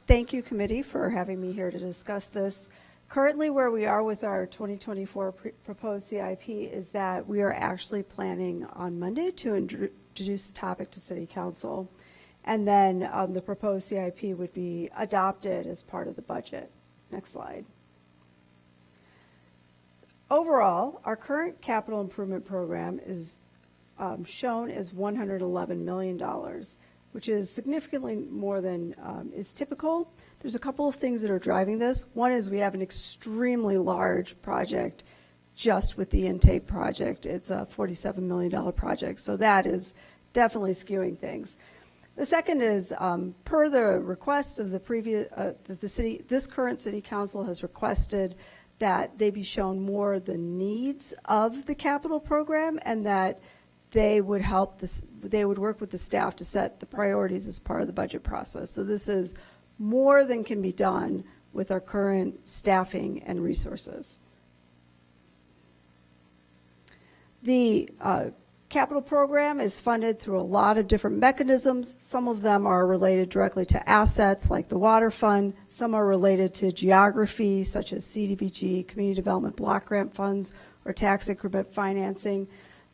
thank you, committee, for having me here to discuss this. Currently, where we are with our 2024 proposed CIP is that we are actually planning on Monday to introduce the topic to City Council. And then the proposed CIP would be adopted as part of the budget. Next slide. Overall, our current capital improvement program is shown as $111 million, which is significantly more than is typical. There's a couple of things that are driving this. One is we have an extremely large project just with the intake project. It's a $47 million project, so that is definitely skewing things. The second is, per the request of the previous, that the city, this current city council has requested that they be shown more the needs of the capital program, and that they would help this, they would work with the staff to set the priorities as part of the budget process. So this is more than can be done with our current staffing and resources. The capital program is funded through a lot of different mechanisms. Some of them are related directly to assets like the water fund. Some are related to geography, such as CDBG, community development block grant funds, or tax increment financing.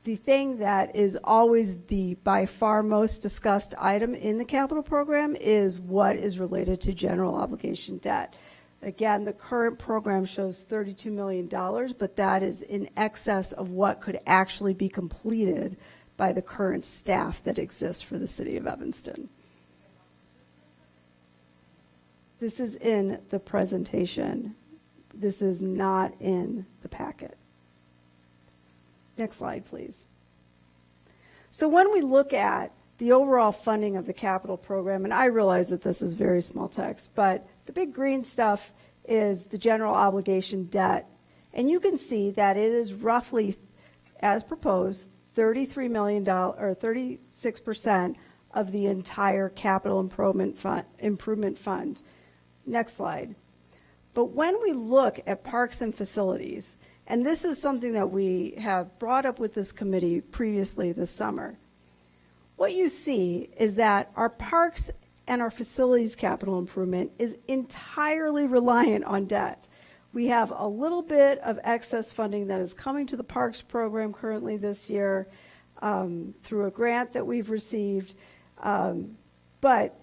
The thing that is always the by far most discussed item in the capital program is what is related to general obligation debt. Again, the current program shows $32 million, but that is in excess of what could actually be completed by the current staff that exists for the city of Evanston. This is in the presentation. This is not in the packet. Next slide, please. So when we look at the overall funding of the capital program, and I realize that this is very small text, but the big green stuff is the general obligation debt. And you can see that it is roughly, as proposed, $33 million, or 36% of the entire capital improvement fund. Next slide. But when we look at parks and facilities, and this is something that we have brought up with this committee previously this summer, what you see is that our parks and our facilities capital improvement is entirely reliant on debt. We have a little bit of excess funding that is coming to the parks program currently this year through a grant that we've received. But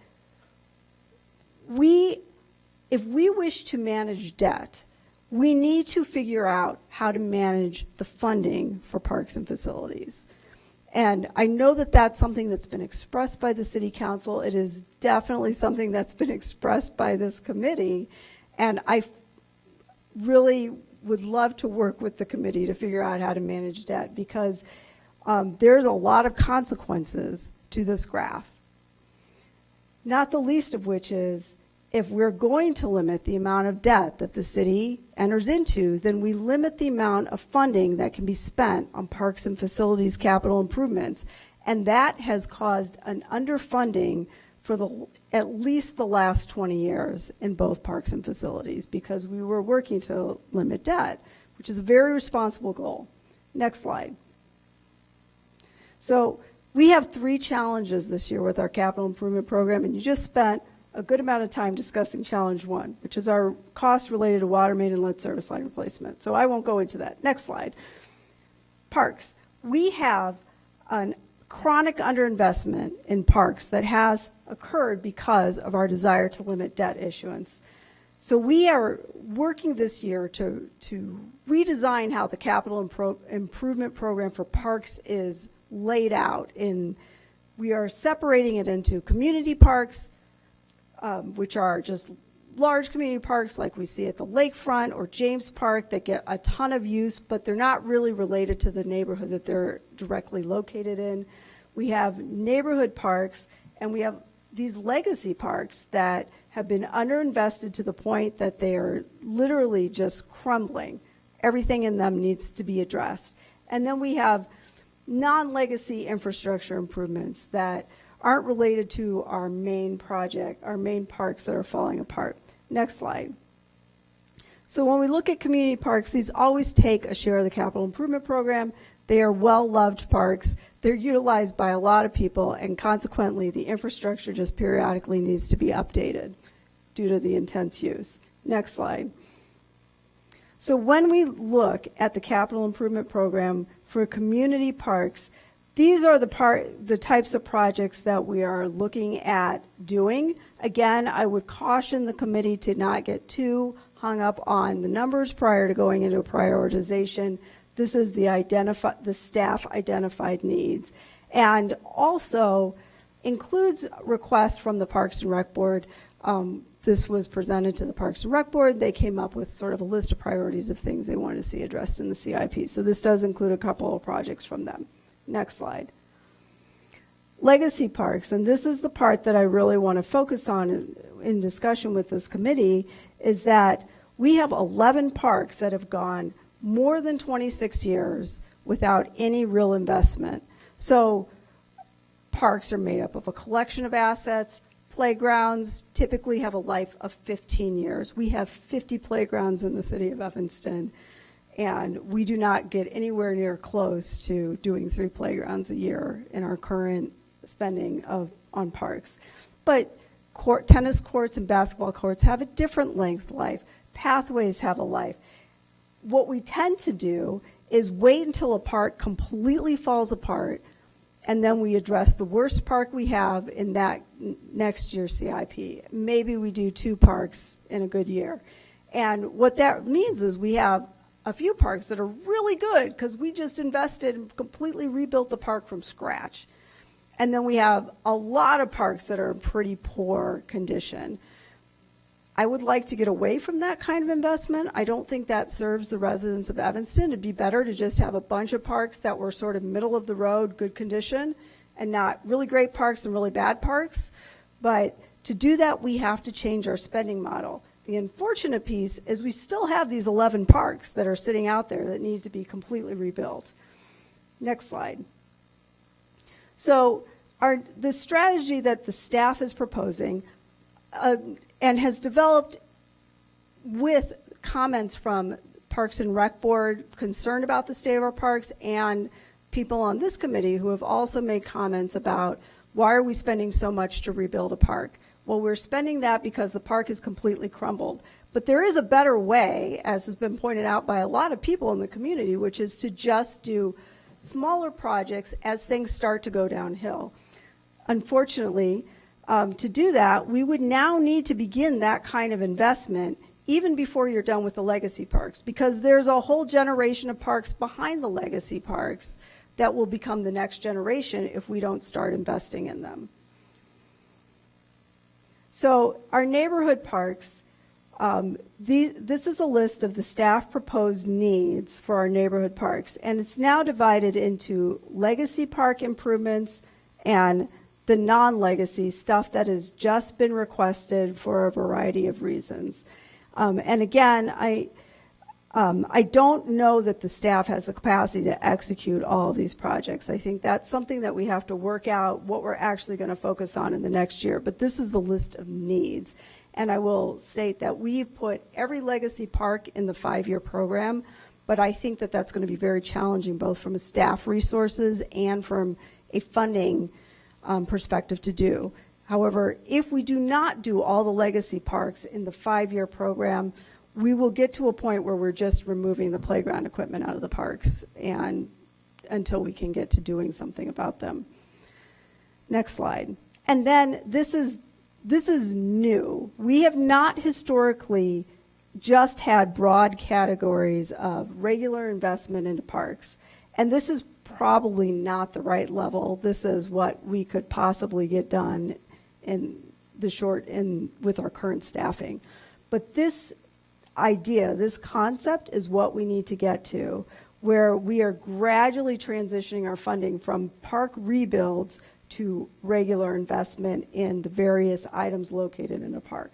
if we wish to manage debt, we need to figure out how to manage the funding for parks and facilities. And I know that that's something that's been expressed by the city council. It is definitely something that's been expressed by this committee. And I really would love to work with the committee to figure out how to manage debt, because there's a lot of consequences to this graph. Not the least of which is, if we're going to limit the amount of debt that the city enters into, then we limit the amount of funding that can be spent on parks and facilities capital improvements. And that has caused an underfunding for at least the last 20 years in both parks and facilities, because we were working to limit debt, which is a very responsible goal. Next slide. So we have 3 challenges this year with our capital improvement program, and you just spent a good amount of time discussing challenge 1, which is our costs related to water main and lead service line replacement. So I won't go into that. Next slide. Parks. We have a chronic underinvestment in parks that has occurred because of our desire to limit debt issuance. So we are working this year to redesign how the capital improvement program for parks is laid out in we are separating it into community parks, which are just large community parks like we see at the lakefront or James Park that get a ton of use, but they're not really related to the neighborhood that they're directly located in. We have neighborhood parks, and we have these legacy parks that have been underinvested to the point that they are literally just crumbling. Everything in them needs to be addressed. And then we have non-legacy infrastructure improvements that aren't related to our main project, our main parks that are falling apart. Next slide. So when we look at community parks, these always take a share of the capital improvement program. They are well-loved parks. They're utilized by a lot of people, and consequently, the infrastructure just periodically needs to be updated due to the intense use. Next slide. So when we look at the capital improvement program for community parks, these are the types of projects that we are looking at doing. Again, I would caution the committee to not get too hung up on the numbers prior to going into a prioritization. This is the staff identified needs, and also includes requests from the Parks and Rec Board. This was presented to the Parks and Rec Board. They came up with sort of a list of priorities of things they wanted to see addressed in the CIP. So this does include a couple of projects from them. Next slide. Legacy parks, and this is the part that I really want to focus on in discussion with this committee, is that we have 11 parks that have gone more than 26 years without any real investment. So parks are made up of a collection of assets. Playgrounds typically have a life of 15 years. We have 50 playgrounds in the city of Evanston, and we do not get anywhere near close to doing 3 playgrounds a year in our current spending on parks. But tennis courts and basketball courts have a different length life. Pathways have a life. What we tend to do is wait until a park completely falls apart, and then we address the worst park we have in that next year's CIP. Maybe we do 2 parks in a good year. And what that means is we have a few parks that are really good because we just invested and completely rebuilt the park from scratch. And then we have a lot of parks that are in pretty poor condition. I would like to get away from that kind of investment. I don't think that serves the residents of Evanston. It'd be better to just have a bunch of parks that were sort of middle of the road, good condition, and not really great parks and really bad parks. But to do that, we have to change our spending model. The unfortunate piece is we still have these 11 parks that are sitting out there that need to be completely rebuilt. Next slide. So the strategy that the staff is proposing and has developed with comments from Parks and Rec Board concerned about the state of our parks, and people on this committee who have also made comments about why are we spending so much to rebuild a park? Well, we're spending that because the park is completely crumbled. But there is a better way, as has been pointed out by a lot of people in the community, which is to just do smaller projects as things start to go downhill. Unfortunately, to do that, we would now need to begin that kind of investment even before you're done with the legacy parks, because there's a whole generation of parks behind the legacy parks that will become the next generation if we don't start investing in them. So our neighborhood parks, this is a list of the staff proposed needs for our neighborhood parks, and it's now divided into legacy park improvements and the non-legacy stuff that has just been requested for a variety of reasons. And again, I don't know that the staff has the capacity to execute all of these projects. I think that's something that we have to work out what we're actually going to focus on in the next year. But this is the list of needs. And I will state that we've put every legacy park in the 5-year program, but I think that that's going to be very challenging both from a staff resources and from a funding perspective to do. However, if we do not do all the legacy parks in the 5-year program, we will get to a point where we're just removing the playground equipment out of the parks and until we can get to doing something about them. Next slide. And then this is new. We have not historically just had broad categories of regular investment into parks. And this is probably not the right level. This is what we could possibly get done in the short and with our current staffing. But this idea, this concept is what we need to get to, where we are gradually transitioning our funding from park rebuilds to regular investment in the various items located in a park.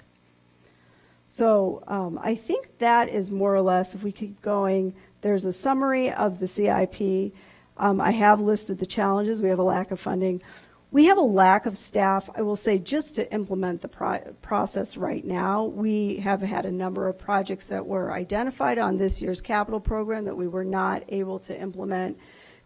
So I think that is more or less, if we keep going, there's a summary of the CIP. I have listed the challenges. We have a lack of funding. We have a lack of staff, I will say, just to implement the process right now. We have had a number of projects that were identified on this year's capital program that we were not able to implement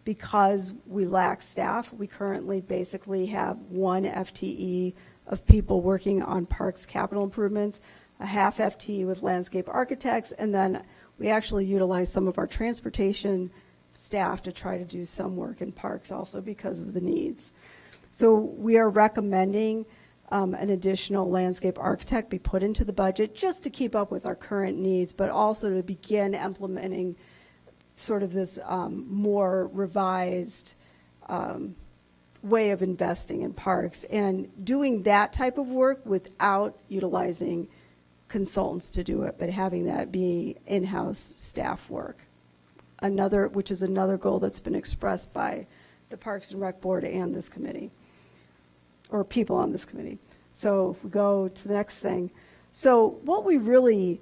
because we lack staff. We currently basically have 1 FTE of people working on parks capital improvements, a half FTE with landscape architects, and then we actually utilize some of our transportation staff to try to do some work in parks also because of the needs. So we are recommending an additional landscape architect be put into the budget just to keep up with our current needs, but also to begin implementing sort of this more revised way of investing in parks and doing that type of work without utilizing consultants to do it, but having that be in-house staff work. Which is another goal that's been expressed by the Parks and Rec Board and this committee, or people on this committee. So if we go to the next thing. So what we really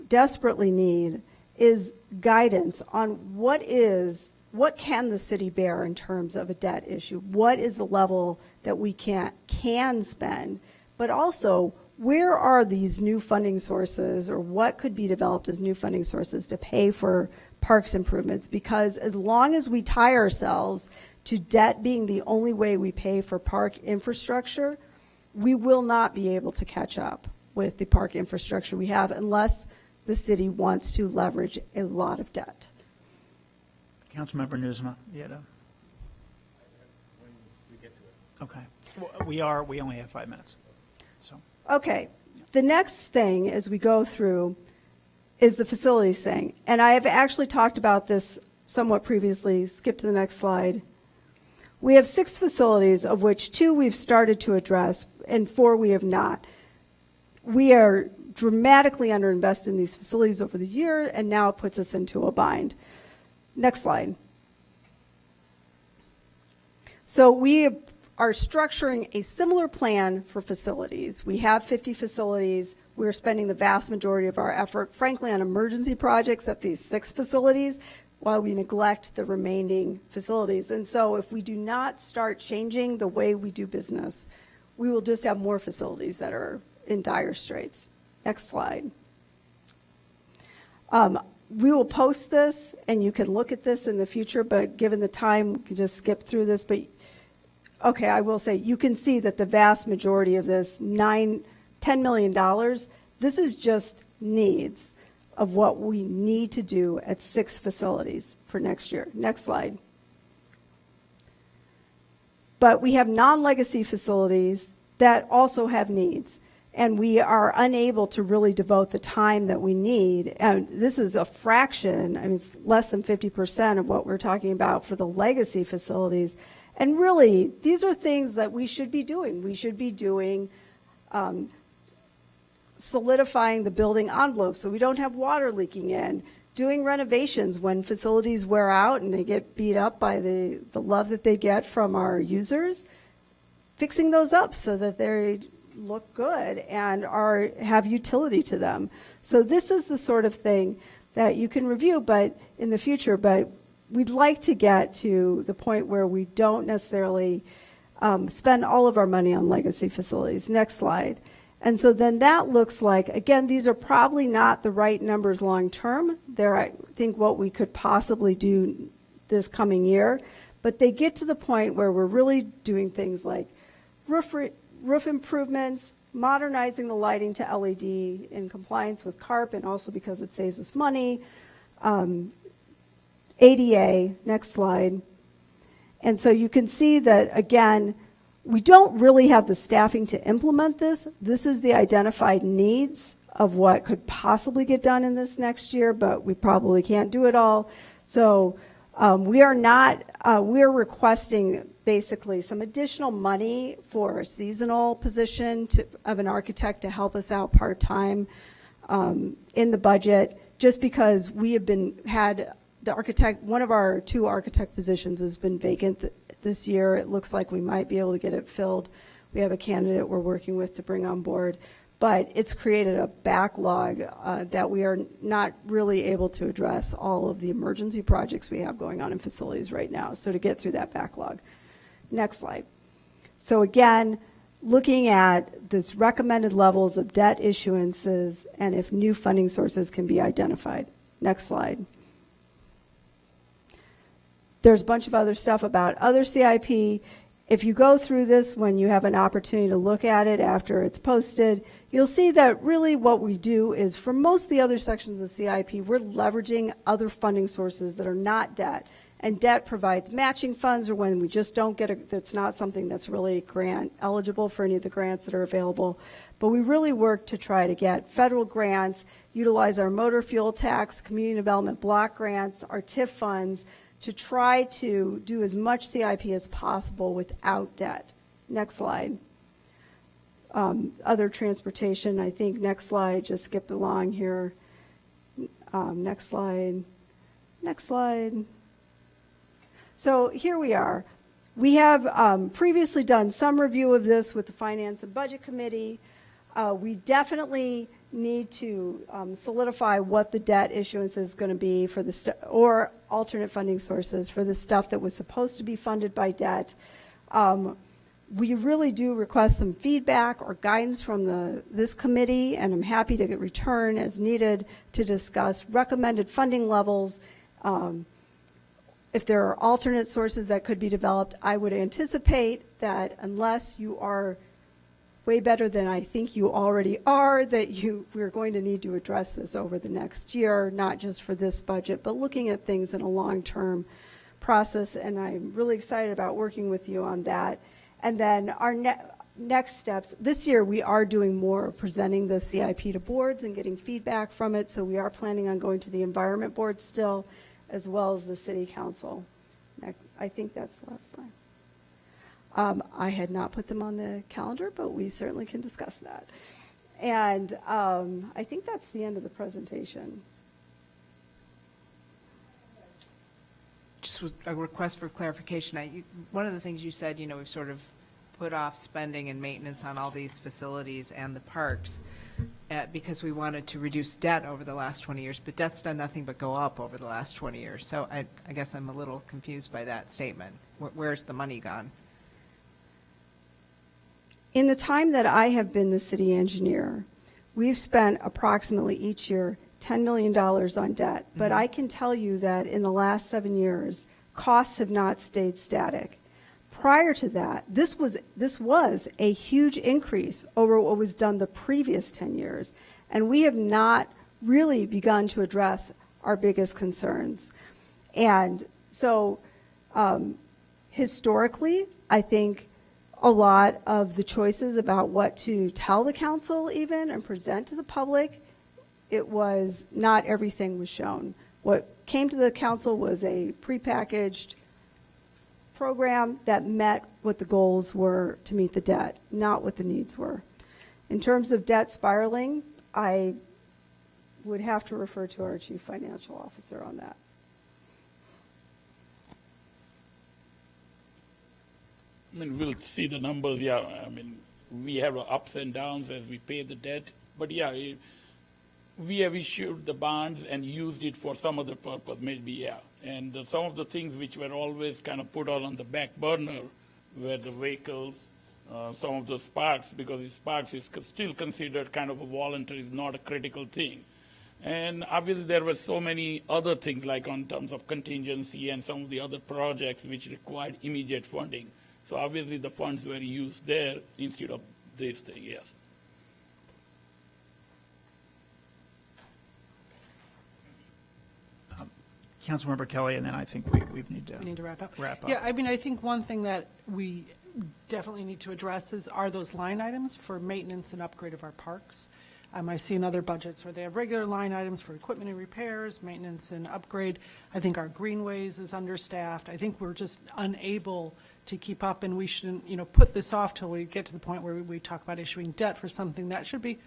desperately need is guidance on what can the city bear in terms of a debt issue? What is the level that we can spend? But also, where are these new funding sources, or what could be developed as new funding sources to pay for parks improvements? Because as long as we tie ourselves to debt being the only way we pay for park infrastructure, we will not be able to catch up with the park infrastructure we have unless the city wants to leverage a lot of debt. Councilmember Newsma, you had a... Okay. We only have 5 minutes, so. Okay, the next thing as we go through is the facilities thing. And I have actually talked about this somewhat previously. Skip to the next slide. We have 6 facilities, of which 2 we've started to address and 4 we have not. We are dramatically underinvested in these facilities over the year, and now it puts us into a bind. Next slide. So we are structuring a similar plan for facilities. We have 50 facilities. We're spending the vast majority of our effort, frankly, on emergency projects at these 6 facilities while we neglect the remaining facilities. And so if we do not start changing the way we do business, we will just have more facilities that are in dire straits. Next slide. We will post this, and you can look at this in the future, but given the time, we can just skip through this. But okay, I will say, you can see that the vast majority of this, $10 million, this is just needs of what we need to do at 6 facilities for next year. Next slide. But we have non-legacy facilities that also have needs, and we are unable to really devote the time that we need. And this is a fraction, I mean, it's less than 50% of what we're talking about for the legacy facilities. And really, these are things that we should be doing. We should be doing solidifying the building envelope so we don't have water leaking in, doing renovations when facilities wear out and they get beat up by the love that they get from our users, fixing those up so that they look good and have utility to them. So this is the sort of thing that you can review but in the future, but we'd like to get to the point where we don't necessarily spend all of our money on legacy facilities. Next slide. And so then that looks like, again, these are probably not the right numbers long term. They're, I think, what we could possibly do this coming year. But they get to the point where we're really doing things like roof improvements, modernizing the lighting to LED in compliance with CARP and also because it saves us money. ADA, next slide. And so you can see that, again, we don't really have the staffing to implement this. This is the identified needs of what could possibly get done in this next year, but we probably can't do it all. So We are not, we're requesting basically some additional money for a seasonal position of an architect to help us out part-time in the budget, just because we have had the architect, one of our 2 architect positions has been vacant this year. It looks like we might be able to get it filled. We have a candidate we're working with to bring on board, but it's created a backlog that we are not really able to address all of the emergency projects we have going on in facilities right now. So to get through that backlog. Next slide. So again, looking at this recommended levels of debt issuances and if new funding sources can be identified. Next slide. There's a bunch of other stuff about other CIP. If you go through this when you have an opportunity to look at it after it's posted, you'll see that really what we do is for most of the other sections of CIP, we're leveraging other funding sources that are not debt. And debt provides matching funds, or when we just don't get that's not something that's really grant eligible for any of the grants that are available. But we really work to try to get federal grants, utilize our motor fuel tax, community development block grants, our TIF funds, to try to do as much CIP as possible without debt. Next slide. Other transportation, I think next slide, just skip along here. Next slide. Next slide. So here we are. We have previously done some review of this with the Finance and Budget Committee. We definitely need to solidify what the debt issuance is going to be for the or alternate funding sources for the stuff that was supposed to be funded by debt. We really do request some feedback or guidance from this committee, and I'm happy to return as needed to discuss recommended funding levels. If there are alternate sources that could be developed, I would anticipate that unless you are way better than I think you already are, that we're going to need to address this over the next year, not just for this budget, but looking at things in a long-term process. And I'm really excited about working with you on that. And then our next steps, this year we are doing more of presenting the CIP to boards and getting feedback from it. So we are planning on going to the Environment Board still, as well as the City Council. I think that's the last slide. I had not put them on the calendar, but we certainly can discuss that. And I think that's the end of the presentation. Just a request for clarification. One of the things you said, we've sort of put off spending and maintenance on all these facilities and the parks because we wanted to reduce debt over the last 20 years, but debt's done nothing but go up over the last 20 years. So I guess I'm a little confused by that statement. Where's the money gone? In the time that I have been the city engineer, we've spent approximately each year $10 million on debt. But I can tell you that in the last 7 years, costs have not stayed static. Prior to that, this was a huge increase over what was done the previous 10 years. And we have not really begun to address our biggest concerns. And so historically, I think a lot of the choices about what to tell the council even and present to the public, it was not everything was shown. What came to the council was a prepackaged program that met what the goals were to meet the debt, not what the needs were. In terms of debt spiraling, I would have to refer to our chief financial officer on that. I mean, we'll see the numbers, yeah. I mean, we have ups and downs as we pay the debt. But yeah, we have issued the bonds and used it for some other purpose, maybe, yeah. And some of the things which were always kind of put on the back burner were the vehicles, some of the sparks, because sparks is still considered kind of a voluntary, is not a critical thing. And obviously there were so many other things like on terms of contingency and some of the other projects which required immediate funding. So obviously the funds were used there instead of this thing, yes. Councilmember Kelly, and then I think we need to wrap up. Wrap up. Yeah, I mean, I think one thing that we definitely need to address are those line items for maintenance and upgrade of our parks. I see in other budgets where they have regular line items for equipment and repairs, maintenance and upgrade. I think our greenways is understaffed. I think we're just unable to keep up, and we shouldn't, put this off till we get to the point where we talk about issuing debt for something that should be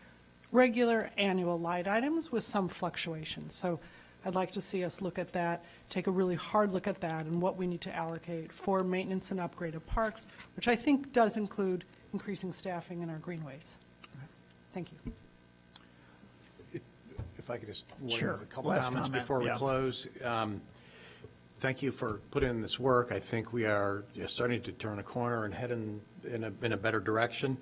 regular annual line items with some fluctuations. So I'd like to see us look at that, take a really hard look at that and what we need to allocate for maintenance and upgrade of parks, which I think does include increasing staffing in our greenways. Thank you. If I could just Sure. a couple Last comments comment, before we yeah. close. Thank you for putting in this work. I think we are starting to turn a corner and head in a better direction.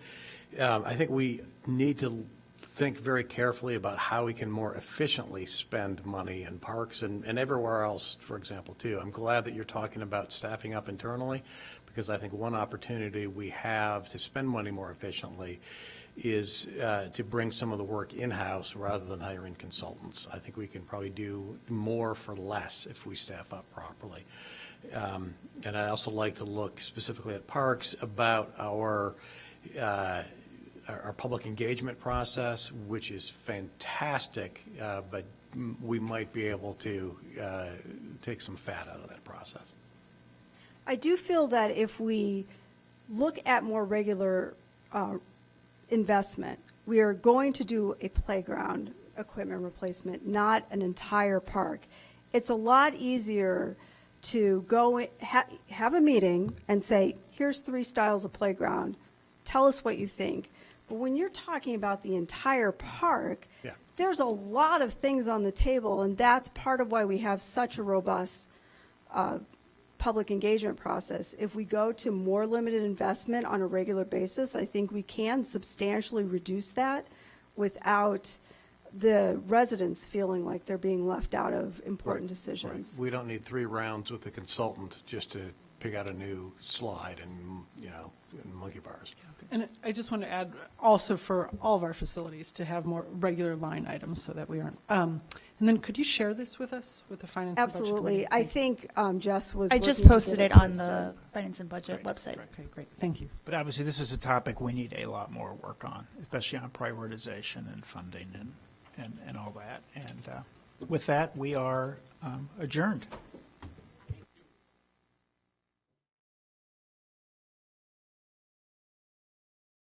I think we need to think very carefully about how we can more efficiently spend money in parks and everywhere else, for example, too. I'm glad that you're talking about staffing up internally, because I think one opportunity we have to spend money more efficiently is to bring some of the work in-house rather than hiring consultants. I think we can probably do more for less if we staff up properly. And I'd also like to look specifically at parks about our public engagement process, which is fantastic, but we might be able to take some fat out of that process. I do feel that if we look at more regular investment, we are going to do a playground equipment replacement, not an entire park. It's a lot easier to go have a meeting and say, here's 3 styles of playground. Tell us what you think. But when you're talking about the entire park, Yeah. there's a lot of things on the table, and that's part of why we have such a robust public engagement process. If we go to more limited investment on a regular basis, I think we can substantially reduce that without the residents feeling like they're being left out of important decisions. We don't need 3 rounds with the consultant just to pick out a new slide and, and monkey bars. And I just want to add also for all of our facilities to have more regular line items so that we aren't, and then could you share this with us, with the Finance and Budget Absolutely. Committee? I think Jess was I working just to posted get it on posted. the Finance and Budget website. Okay, great, thank you. But obviously, this is a topic we need a lot more work on, especially on prioritization and funding and all that. And with that, we are adjourned.